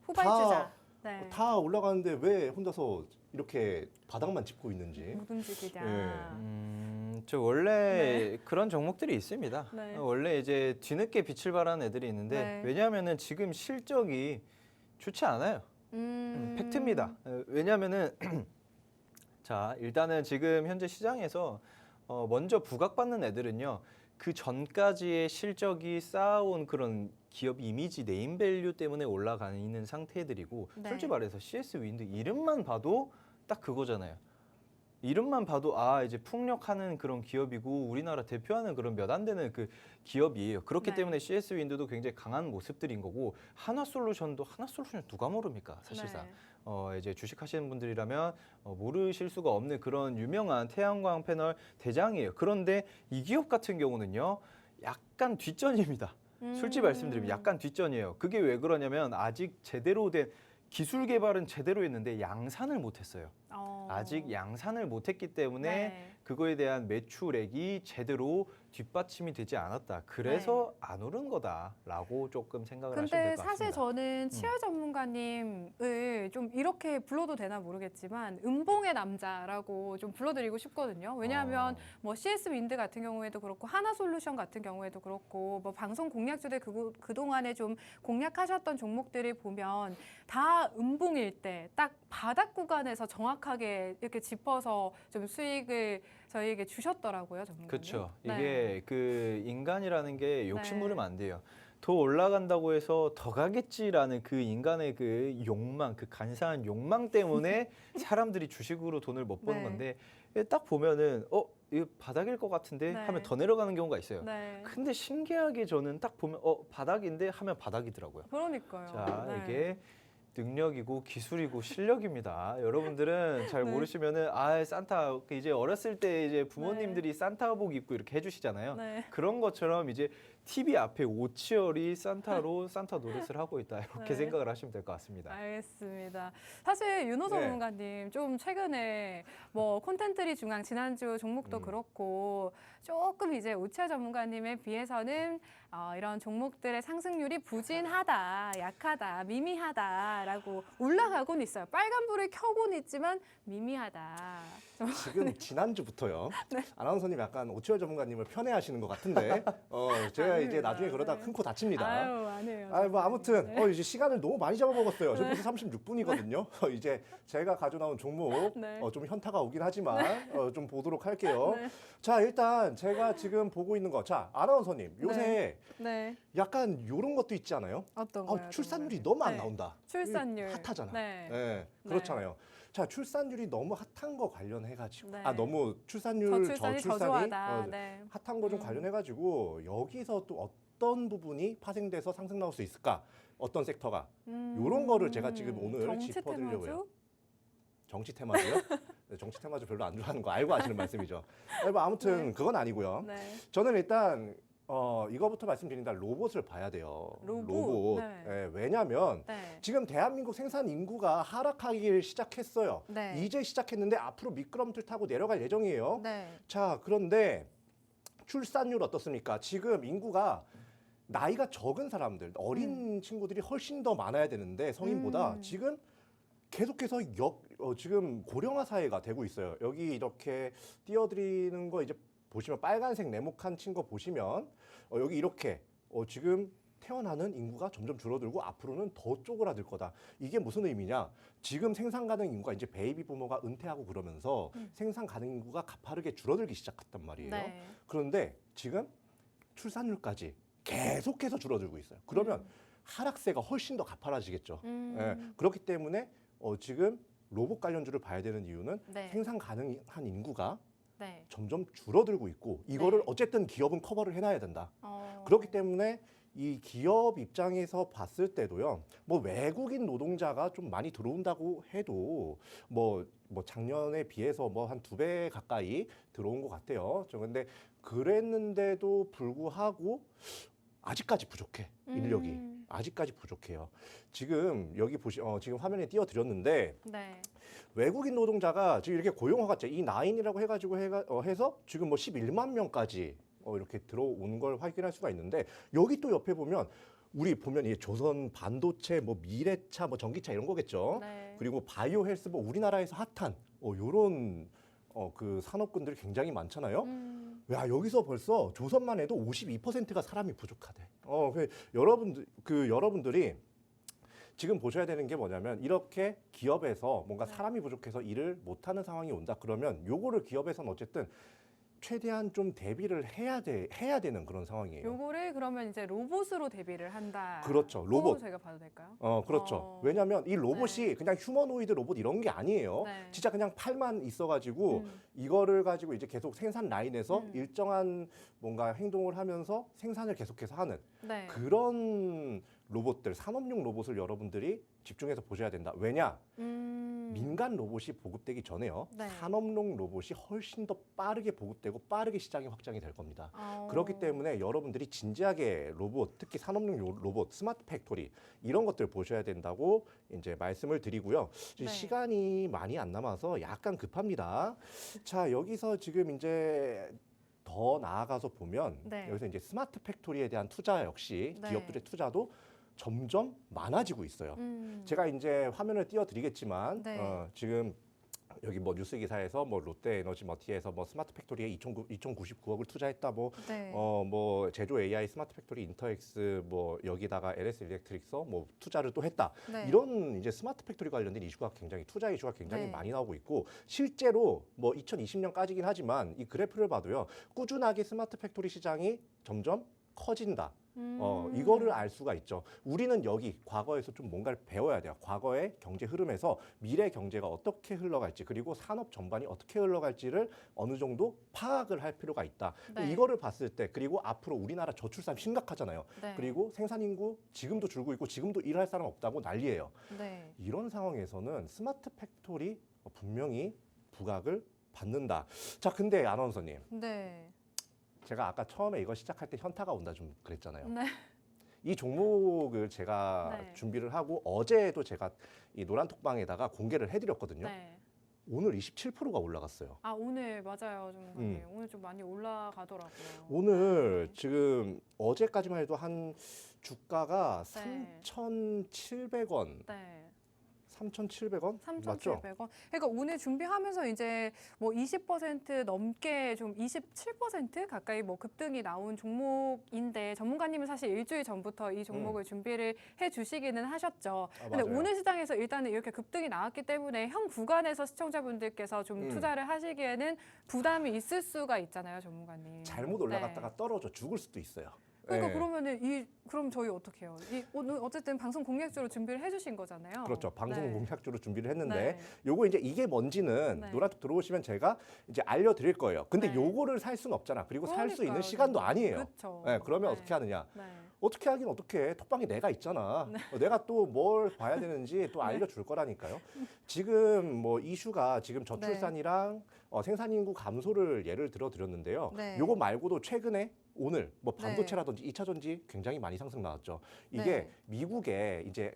후발주자. 다- 네. 다 올라가는데 왜 혼자서 이렇게 바닥만 짚고 있는지. 못 움직이냐. 예. 저 원래 그런 종목들이 있습니다. 네. 원래 이제 뒤늦게 빛을 발하는 애들이 있는데 네. 왜냐하면은 지금 실적이 좋지 않아요. 팩트입니다. 왜냐하면은 자 일단은 지금 현재 시장에서 먼저 부각받는 애들은요. 그 전까지의 실적이 쌓아온 그런 기업 이미지 네임밸류 때문에 올라가 있는 상태들이고 네. 솔직히 말해서 CS 윈드 이름만 봐도 딱 그거잖아요. 이름만 봐도 아 이제 풍력하는 그런 기업이고 우리나라 대표하는 그런 몇 안 되는 그 기업이에요. 그렇기 네. 때문에 CS 윈드도 굉장히 강한 모습들인 거고 하나솔루션도 하나솔루션 누가 모릅니까 사실상. 네. 이제 주식하시는 분들이라면 모르실 수가 없는 그런 유명한 태양광 패널 대장이에요. 그런데 이 기업 같은 경우는요, 약간 뒷전입니다. 솔직히 말씀드리면 약간 뒷전이에요. 그게 왜 그러냐면 아직 제대로 된 기술 개발은 제대로 했는데 양산을 못했어요. 아직 양산을 못했기 때문에 네. 그거에 대한 매출액이 제대로 뒷받침이 되지 않았다. 그래서 안 오른 거다라고 조금 생각을 하시면 근데 될 것 같습니다. 사실 저는 치열 전문가님을 좀 이렇게 불러도 되나 모르겠지만 음봉의 남자라고 좀 불러드리고 싶거든요. 왜냐하면 뭐 CS 윈드 같은 경우에도 그렇고 하나솔루션 같은 경우에도 그렇고 뭐 방송 공략주들 그동안에 좀 공략하셨던 종목들을 보면 다 음봉일 때 딱 바닥 구간에서 정확하게 이렇게 짚어서 좀 수익을 저희에게 주셨더라고요, 전문가님. 그렇죠. 네. 이게 그 인간이라는 게 욕심 네. 부리면 안 돼요. 더 올라간다고 해서 더 가겠지라는 그 인간의 그 욕망, 그 간사한 욕망 때문에 사람들이 주식으로 돈을 못 버는 네. 건데 딱 보면은 이거 바닥일 것 같은데 네. 하면 더 내려가는 경우가 있어요. 네. 근데 신기하게 저는 딱 보면 바닥인데 하면 바닥이더라고요. 그러니까요. 자, 네. 이게 능력이고 기술이고 실력입니다. 여러분들은 잘 네. 모르시면은 산타 이제 어렸을 때 이제 부모님들이 산타복 입고 이렇게 해주시잖아요. 네. 그런 것처럼 이제 TV 앞에 오치열이 산타로 산타 노릇을 하고 있다 이렇게 네. 생각을 하시면 될 것 같습니다. 알겠습니다. 사실 윤호 네. 전문가님 좀 최근에 뭐 콘텐츠리 중앙 지난주 종목도 그렇고 조금 이제 오치아 전문가님에 비해서는 이런 종목들의 상승률이 부진하다, 약하다, 미미하다라고 올라가고는 있어요. 빨간불을 켜고는 있지만 미미하다. 지금 지난주부터요. 네. 아나운서님 약간 오치열 전문가님을 편애하시는 것 같은데 제가 이제 아닙니다. 나중에 그러다 네. 큰 코 다칩니다. 아유, 아니에요. 뭐 아무튼 네. 이제 시간을 너무 많이 잡아먹었어요. 지금 벌써 36분이거든요. 이제 제가 가져나온 종목 네. 좀 현타가 오긴 하지만 좀 보도록 할게요. 네. 자, 일단 제가 지금 보고 있는 거. 자, 아나운서님 요새 네. 약간 요런 것도 있지 않아요? 어떤 거요? 출산율이 너무 안 네. 나온다. 출산율. 핫하잖아. 네. 네, 그렇잖아요. 자, 출산율이 너무 핫한 거 관련해가지고 네. 너무 출산율, 저출산이 저조하다. 네. 핫한 거 좀 관련해가지고 여기서 또 어떤 부분이 파생돼서 상승 나올 수 있을까? 어떤 섹터가? 요런 거를 제가 지금 오늘 정치 짚어드리려고요. 테마주? 정치 테마주요? 네, 정치 테마주 별로 안 좋아하는 거 알고 하시는 말씀이죠. 뭐 아무튼 네. 그건 아니고요. 네. 저는 일단 이거부터 말씀드린다. 로봇을 봐야 돼요. 로봇? 네. 네, 왜냐하면 네. 지금 대한민국 생산 인구가 하락하기 시작했어요. 네. 이제 시작했는데 앞으로 미끄럼틀 타고 내려갈 예정이에요. 네. 자, 그런데 출산율 어떻습니까? 지금 인구가 나이가 적은 사람들, 어린 친구들이 훨씬 더 많아야 되는데 성인보다 지금 계속해서 지금 고령화 사회가 되고 있어요. 여기 이렇게 띄워드리는 거 이제 보시면 빨간색 네모칸 친 거 보시면 여기 이렇게 지금 태어나는 인구가 점점 줄어들고 앞으로는 더 쪼그라들 거다. 이게 무슨 의미냐? 지금 생산 가능 인구가 이제 베이비 부모가 은퇴하고 그러면서 생산 가능 인구가 가파르게 줄어들기 시작했단 말이에요. 네. 그런데 지금 출산율까지 계속해서 줄어들고 있어요. 그러면 하락세가 훨씬 더 가파라지겠죠. 예, 그렇기 때문에 지금 로봇 관련주를 봐야 되는 이유는 네. 생산 가능한 인구가 네. 점점 줄어들고 있고 이거를 네. 어쨌든 기업은 커버를 해놔야 된다. 어. 그렇기 때문에 이 기업 입장에서 봤을 때도요. 뭐 외국인 노동자가 좀 많이 들어온다고 해도 뭐 작년에 비해서 뭐 한 2배 가까이 들어온 것 같아요. 근데 그랬는데도 불구하고 아직까지 부족해. 인력이. 아직까지 부족해요. 지금 여기 지금 화면에 띄워드렸는데 네. 외국인 노동자가 지금 이렇게 고용화가 이 나인이라고 해가지고 해서 지금 뭐 11만 명까지 이렇게 들어온 걸 확인할 수가 있는데 여기 또 옆에 보면 우리 보면 이 조선 반도체, 뭐 미래차, 뭐 전기차 이런 거겠죠. 네. 그리고 바이오 헬스, 뭐 우리나라에서 핫한 요런 그 산업군들이 굉장히 많잖아요. 야, 여기서 벌써 조선만 해도 52%가 사람이 부족하대. 여러분들이 지금 보셔야 되는 게 뭐냐면 이렇게 기업에서 뭔가 사람이 부족해서 일을 못하는 상황이 온다. 그러면 요거를 기업에서는 어쨌든 최대한 좀 대비를 해야 되는 그런 상황이에요. 요거를 그러면 이제 로봇으로 대비를 한다. 그렇죠. 로봇. 저희가 봐도 될까요? 그렇죠. 왜냐하면 이 로봇이 그냥 휴머노이드 로봇 이런 게 아니에요. 네. 진짜 그냥 팔만 있어가지고 이거를 가지고 이제 계속 생산 라인에서 일정한 뭔가 행동을 하면서 생산을 계속해서 하는 네. 그런 로봇들, 산업용 로봇을 여러분들이 집중해서 보셔야 된다. 왜냐? 민간 로봇이 보급되기 전에요. 네. 산업용 로봇이 훨씬 더 빠르게 보급되고 빠르게 시장이 확장이 될 겁니다. 그렇기 때문에 여러분들이 진지하게 로봇, 특히 산업용 로봇, 스마트 팩토리 이런 것들 보셔야 된다고 이제 말씀을 드리고요. 네. 시간이 많이 안 남아서 약간 급합니다. 자, 여기서 지금 이제 더 나아가서 보면 네. 여기서 이제 스마트 팩토리에 대한 투자 역시 네. 기업들의 투자도 점점 많아지고 있어요. 제가 이제 화면을 띄워드리겠지만 네. 지금 여기 뭐 뉴스 기사에서 뭐 롯데에너지 머티에서 뭐 스마트 팩토리에 2,099억을 투자했다 네. 뭐 제조 AI 스마트 팩토리 인터엑스 뭐 여기다가 LS 일렉트릭스 뭐 투자를 또 했다. 네. 이런 이제 스마트 팩토리 관련된 이슈가 굉장히 투자 이슈가 굉장히 네. 많이 나오고 있고 실제로 뭐 2020년까지긴 하지만 이 그래프를 봐도요. 꾸준하게 스마트 팩토리 시장이 점점 커진다. 이거를 알 수가 있죠. 우리는 여기 과거에서 좀 뭔가를 배워야 돼요. 과거의 경제 흐름에서 미래 경제가 어떻게 흘러갈지 그리고 산업 전반이 어떻게 흘러갈지를 어느 정도 파악을 할 필요가 있다. 네. 이거를 봤을 때 그리고 앞으로 우리나라 저출산 심각하잖아요. 네. 그리고 생산 인구 지금도 줄고 있고 지금도 일할 사람 없다고 난리예요. 네. 이런 상황에서는 스마트 팩토리 분명히 부각을 받는다. 자, 근데 아나운서님. 네. 제가 아까 처음에 이거 시작할 때 현타가 온다 좀 그랬잖아요. 네. 이 종목을 제가 네. 준비를 하고 어제도 제가 이 노란톡방에다가 공개를 해드렸거든요. 네. 오늘 27%가 올라갔어요. 아 오늘 맞아요, 전문가님. 오늘 좀 많이 올라가더라고요. 오늘 네. 지금 어제까지만 해도 한 주가가 네. 3,700원, 네. 3,700원? 맞죠? 3,700원. 그러니까 오늘 준비하면서 이제 뭐 20% 넘게 좀 27% 가까이 뭐 급등이 나온 종목인데 전문가님은 사실 일주일 전부터 이 종목을 준비를 해 주시기는 하셨죠. 아, 근데 맞아요. 오늘 시장에서 일단은 이렇게 급등이 나왔기 때문에 현 구간에서 시청자분들께서 좀 투자를 하시기에는 부담이 있을 수가 있잖아요, 전문가님. 잘못 올라갔다가 떨어져 죽을 수도 있어요. 그러니까 네. 그러면은 그럼 저희 어떻게 해요? 오늘 어쨌든 방송 공략주로 준비를 해주신 거잖아요. 그렇죠. 방송 네. 공략주로 준비를 했는데 네. 요거 이제 이게 뭔지는 네. 노란톡 들어오시면 제가 이제 알려드릴 거예요. 근데 네. 요거를 살 수는 없잖아. 그리고 살 수 있는 그러니까요. 시간도 아니에요. 그렇죠. 네, 그러면 네. 어떻게 하느냐? 네. 어떻게 하긴 어떻게 해. 톡방에 내가 있잖아. 네. 내가 또 뭘 봐야 되는지 또 알려줄 거라니까요. 지금 뭐 이슈가 지금 저출산이랑 생산 인구 감소를 예를 들어 드렸는데요. 네. 요거 말고도 최근에 오늘 뭐 네. 반도체라든지 2차 전지 굉장히 많이 상승 나왔죠. 이게 네. 미국의 이제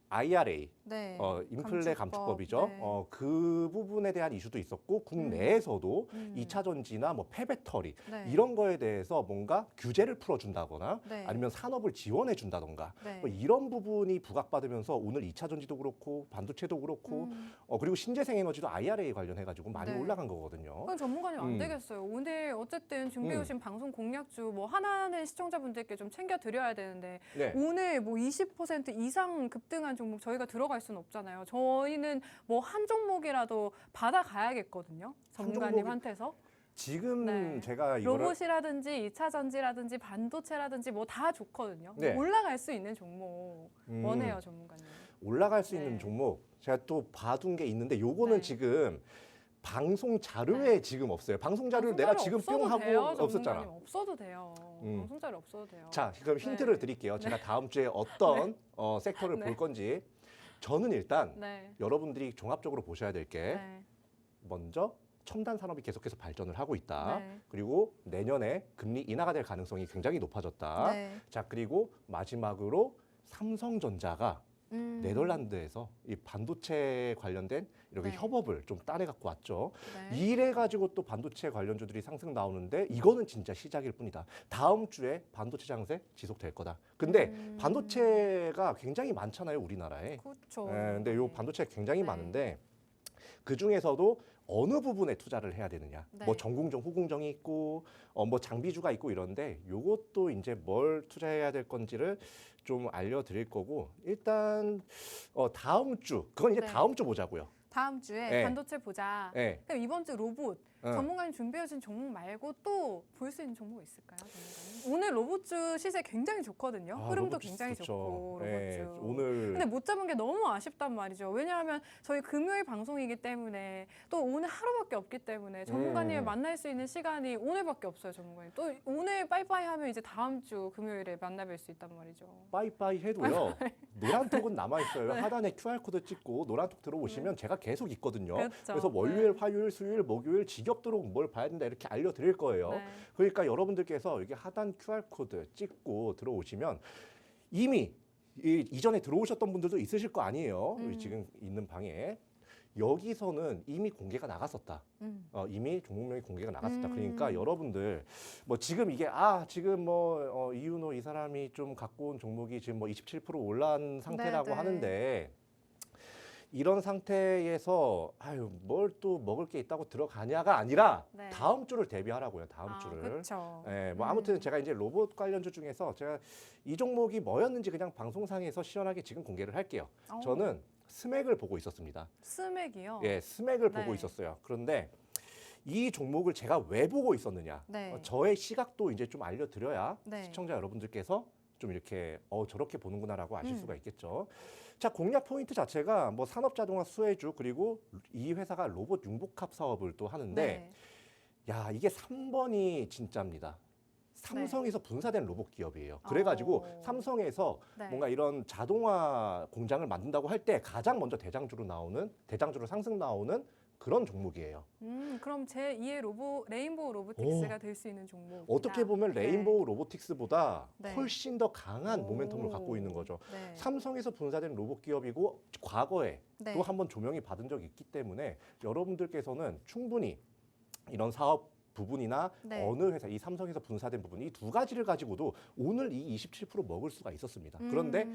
IRA 네. 인플레 감축법이죠. 네. 그 부분에 대한 이슈도 있었고 국내에서도 2차 전지나 뭐 폐배터리 네. 이런 거에 대해서 뭔가 규제를 풀어준다거나 네. 아니면 산업을 지원해 준다던가 네. 뭐 이런 부분이 부각받으면서 오늘 2차 전지도 그렇고 반도체도 그렇고 그리고 신재생 에너지도 IRA 관련해 가지고 많이 네. 올라간 거거든요. 그건 전문가님 안 되겠어요. 오늘 어쨌든 준비해 오신 방송 공략주 뭐 하나는 시청자분들께 좀 챙겨 드려야 되는데 네. 오늘 뭐 20% 이상 급등한 종목 저희가 들어갈 수는 없잖아요. 저희는 뭐 한 종목이라도 받아가야겠거든요. 전문가님한테서. 지금 네. 제가 이거를 로봇이라든지 2차 전지라든지 반도체라든지 뭐 다 좋거든요. 네. 올라갈 수 있는 종목 원해요, 전문가님. 올라갈 수 네. 있는 종목 제가 또 봐둔 게 있는데 요거는 네. 지금 방송 자료에 지금 없어요. 방송 자료를 내가 지금 뿅 하고 돼요, 없었잖아. 전문가님. 없어도 돼요. 방송 자료 없어도 돼요. 자, 그럼 힌트를 네. 드릴게요. 제가 다음 주에 어떤 섹터를 네. 볼 건지. 저는 일단 네. 여러분들이 종합적으로 보셔야 될 게 네. 먼저 첨단 산업이 계속해서 발전을 하고 있다. 네. 그리고 내년에 금리 인하가 될 가능성이 굉장히 높아졌다. 네. 자, 그리고 마지막으로 삼성전자가 네덜란드에서 이 반도체 관련된 이렇게 네. 협업을 좀 따내갖고 왔죠. 네. 이래가지고 또 반도체 관련주들이 상승 나오는데 이거는 진짜 시작일 뿐이다. 다음 주에 반도체 장세 지속될 거다. 근데 반도체가 굉장히 많잖아요, 우리나라에. 그렇죠. 근데 요 반도체가 굉장히 네. 많은데 그 중에서도 어느 부분에 투자를 해야 되느냐. 네. 뭐 전공정, 후공정이 있고 뭐 장비주가 있고 이런데 요것도 이제 뭘 투자해야 될 건지를 좀 알려드릴 거고 일단 다음 주 그건 이제 네. 다음 주 보자고요. 다음 주에 네. 반도체 보자. 네. 그럼 이번 주 로봇 어. 전문가님 준비해 주신 종목 말고 또 볼 수 있는 종목 있을까요, 전문가님? 오늘 로봇주 시세 굉장히 좋거든요. 흐름도 로봇 굉장히 좋죠. 좋고 네, 로봇주. 오늘 근데 못 잡은 게 너무 아쉽단 말이죠. 왜냐하면 저희 금요일 방송이기 때문에 또 오늘 하루밖에 없기 때문에 전문가님을 만날 수 있는 시간이 오늘밖에 없어요, 전문가님. 또 오늘 빠이빠이 하면 이제 다음 주 금요일에 만나뵐 수 있단 말이죠. 빠이빠이 해도요. 노란톡은 남아 있어요. 네. 하단에 QR 코드 찍고 노란톡 들어오시면 제가 계속 있거든요. 그렇죠. 그래서 월요일, 화요일, 수요일, 목요일 지겹도록 뭘 봐야 된다 이렇게 알려드릴 거예요. 네. 그러니까 여러분들께서 여기 하단 QR 코드 찍고 들어오시면 이미 이전에 들어오셨던 분들도 있으실 거 아니에요. 지금 있는 방에. 여기서는 이미 공개가 나갔었다. 이미 종목명이 공개가 나갔었다. 그러니까 여러분들 뭐 지금 이게 지금 뭐 이윤호 이 사람이 좀 갖고 온 종목이 지금 뭐 27% 올라온 상태라고 네, 네. 하는데 이런 상태에서 뭘 또 먹을 게 있다고 들어가냐가 아니라 네. 다음 주를 대비하라고요. 다음 주를. 그렇죠. 예, 뭐 아무튼 제가 이제 로봇 관련주 중에서 제가 이 종목이 뭐였는지 그냥 방송상에서 시원하게 지금 공개를 할게요. 저는 스맥을 보고 있었습니다. 스맥이요. 예, 스맥을 네. 보고 있었어요. 그런데 이 종목을 제가 왜 보고 있었느냐? 네. 저의 시각도 이제 좀 알려드려야 네. 시청자 여러분들께서 좀 이렇게 저렇게 보는구나라고 아실 수가 있겠죠. 자, 공략 포인트 자체가 뭐 산업자동화 수혜주 그리고 이 회사가 로봇 융복합 사업을 또 하는데 네. 야, 이게 3번이 진짜입니다. 삼성에서 분사된 로봇 기업이에요. 그래가지고 어. 삼성에서 네. 뭔가 이런 자동화 공장을 만든다고 할 때 가장 먼저 대장주로 상승 나오는 그런 종목이에요. 그럼 제2의 레인보우 로보틱스가 될 수 있는 종목. 어떻게 보면 레인보우 로보틱스보다 네. 훨씬 더 강한 오. 모멘텀을 갖고 있는 거죠. 네. 삼성에서 분사된 로봇 기업이고 과거에 네. 또 한번 조명이 받은 적이 있기 때문에 여러분들께서는 충분히 이런 사업 부분이나 네. 어느 회사, 이 삼성에서 분사된 부분, 이 두 가지를 가지고도 오늘 이 27% 먹을 수가 있었습니다. 그런데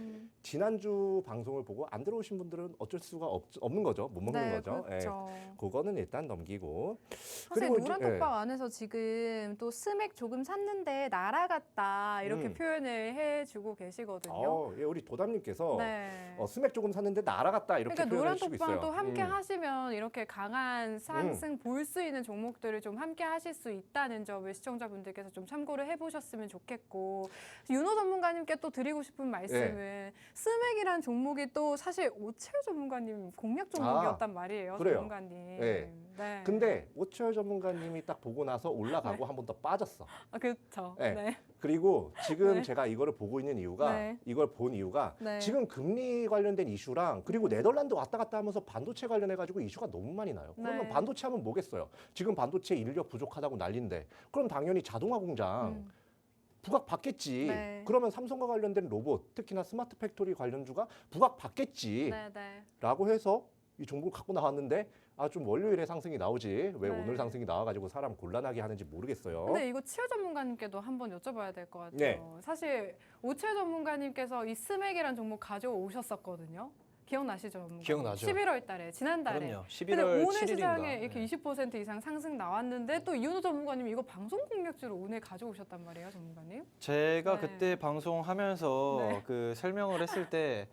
지난주 방송을 보고 안 들어오신 분들은 어쩔 수가 없는 거죠. 못 먹는 네, 거죠. 그렇죠. 그거는 일단 넘기고. 사실 그리고 노란 이제, 톡방 안에서 지금 또 스맥 조금 샀는데 날아갔다 이렇게 표현을 해주고 계시거든요. 우리 도담님께서 네. 스맥 조금 샀는데 날아갔다 이렇게 그러니까 표현해 노란 주시고 톡방 있어요. 또 함께 하시면 이렇게 강한 상승 볼 수 있는 종목들을 좀 함께 하실 수 있다는 점을 시청자분들께서 좀 참고를 해보셨으면 좋겠고 윤호 전문가님께 또 드리고 싶은 말씀은 스맥이란 종목이 또 사실 오채호 전문가님 공략 종목이었단 말이에요. 그래요. 전문가님. 네. 네. 근데 오철 전문가님이 딱 보고 나서 올라가고 한 번 더 빠졌어. 그렇죠. 네. 네. 그리고 지금 네. 제가 이거를 보고 있는 이유가 네. 이걸 본 이유가 네. 지금 금리 관련된 이슈랑 그리고 네덜란드 왔다 갔다 하면서 반도체 관련해 가지고 이슈가 너무 많이 나요. 그러면 네. 반도체 하면 뭐겠어요? 지금 반도체 인력 부족하다고 난리인데 그럼 당연히 자동화 공장 부각 받겠지. 네. 그러면 삼성과 관련된 로봇, 특히나 스마트 팩토리 관련주가 부각 받겠지. 네, 네. 라고 해서 이 종목을 갖고 나왔는데 좀 월요일에 상승이 나오지 왜 네. 오늘 상승이 나와가지고 사람 곤란하게 하는지 모르겠어요. 근데 이거 치열 전문가님께도 한번 여쭤봐야 될 것 같아요. 네. 사실 오치열 전문가님께서 이 스맥이란 종목 가져오셨었거든요. 기억나시죠? 전문가님? 기억나죠. 11월 달에, 지난달에. 그럼요. 근데 11월 오늘 7일인가. 시장에 이렇게 20% 이상 상승 나왔는데 또 이윤호 전문가님 이거 방송 공략주로 오늘 가져오셨단 말이에요, 전문가님. 제가 네. 그때 방송하면서 네. 그 설명을 했을 때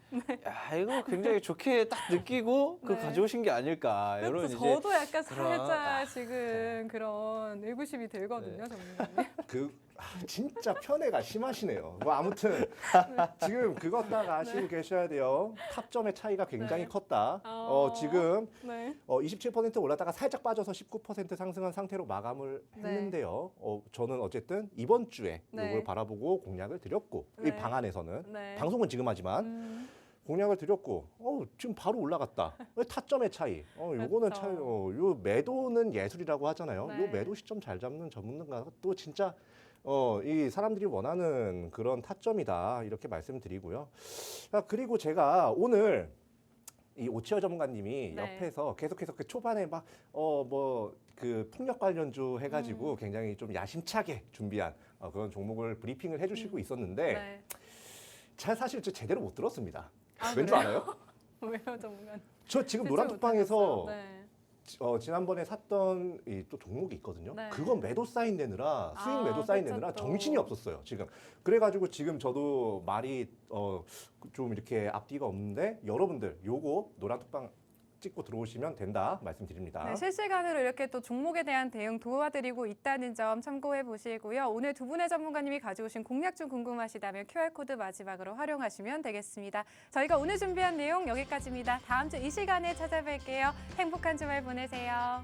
야, 이거 굉장히 좋게 딱 느끼고 그 네. 가져오신 게 아닐까 이런 그렇죠. 이제 저도 약간 그런- 살짝 지금 그런 의구심이 들거든요, 전문가님. 진짜 편애가 심하시네요. 뭐 아무튼 지금 그것 딱 아시고 계셔야 돼요. 탑점의 차이가 굉장히 네. 컸다. 어. 지금 네. 27% 올랐다가 살짝 빠져서 19% 상승한 상태로 마감을 네. 했는데요. 저는 어쨌든 이번 주에 네. 이걸 바라보고 공략을 드렸고 이 네. 방 안에서는 네. 방송은 지금 하지만 공략을 드렸고 지금 바로 올라갔다. 왜 타점의 차이. 요거는 그렇죠. 차이. 요 매도는 예술이라고 하잖아요. 네. 요 매도 시점 잘 잡는 전문가가 또 진짜 이 사람들이 원하는 그런 타점이다 이렇게 말씀드리고요. 그리고 제가 오늘 이 오치어 전문가님이 네. 옆에서 계속해서 그 초반에 막 뭐 그 풍력 관련주 해가지고 굉장히 좀 야심차게 준비한 그런 종목을 브리핑을 해주시고 있었는데 네. 잘 사실 저 제대로 못 들었습니다. 아, 왠 줄 그래요? 알아요? 왜요, 전문가님? 저 지금 실제 노란톡방에서 못하겠어요. 네. 지난번에 샀던 또 종목이 있거든요. 네. 그건 매도 사인 내느라 수익 아, 매도 사인 그쵸, 내느라 또. 정신이 없었어요. 지금 그래가지고 지금 저도 말이 좀 이렇게 앞뒤가 없는데 여러분들 요거 노란톡방 찍고 들어오시면 된다 말씀드립니다. 네, 실시간으로 이렇게 또 종목에 대한 대응 도와드리고 있다는 점 참고해 보시고요. 오늘 두 분의 전문가님이 가져오신 공략 중 궁금하시다면 QR코드 마지막으로 활용하시면 되겠습니다. 저희가 오늘 준비한 내용 여기까지입니다. 다음 주 이 시간에 찾아뵐게요. 행복한 주말 보내세요.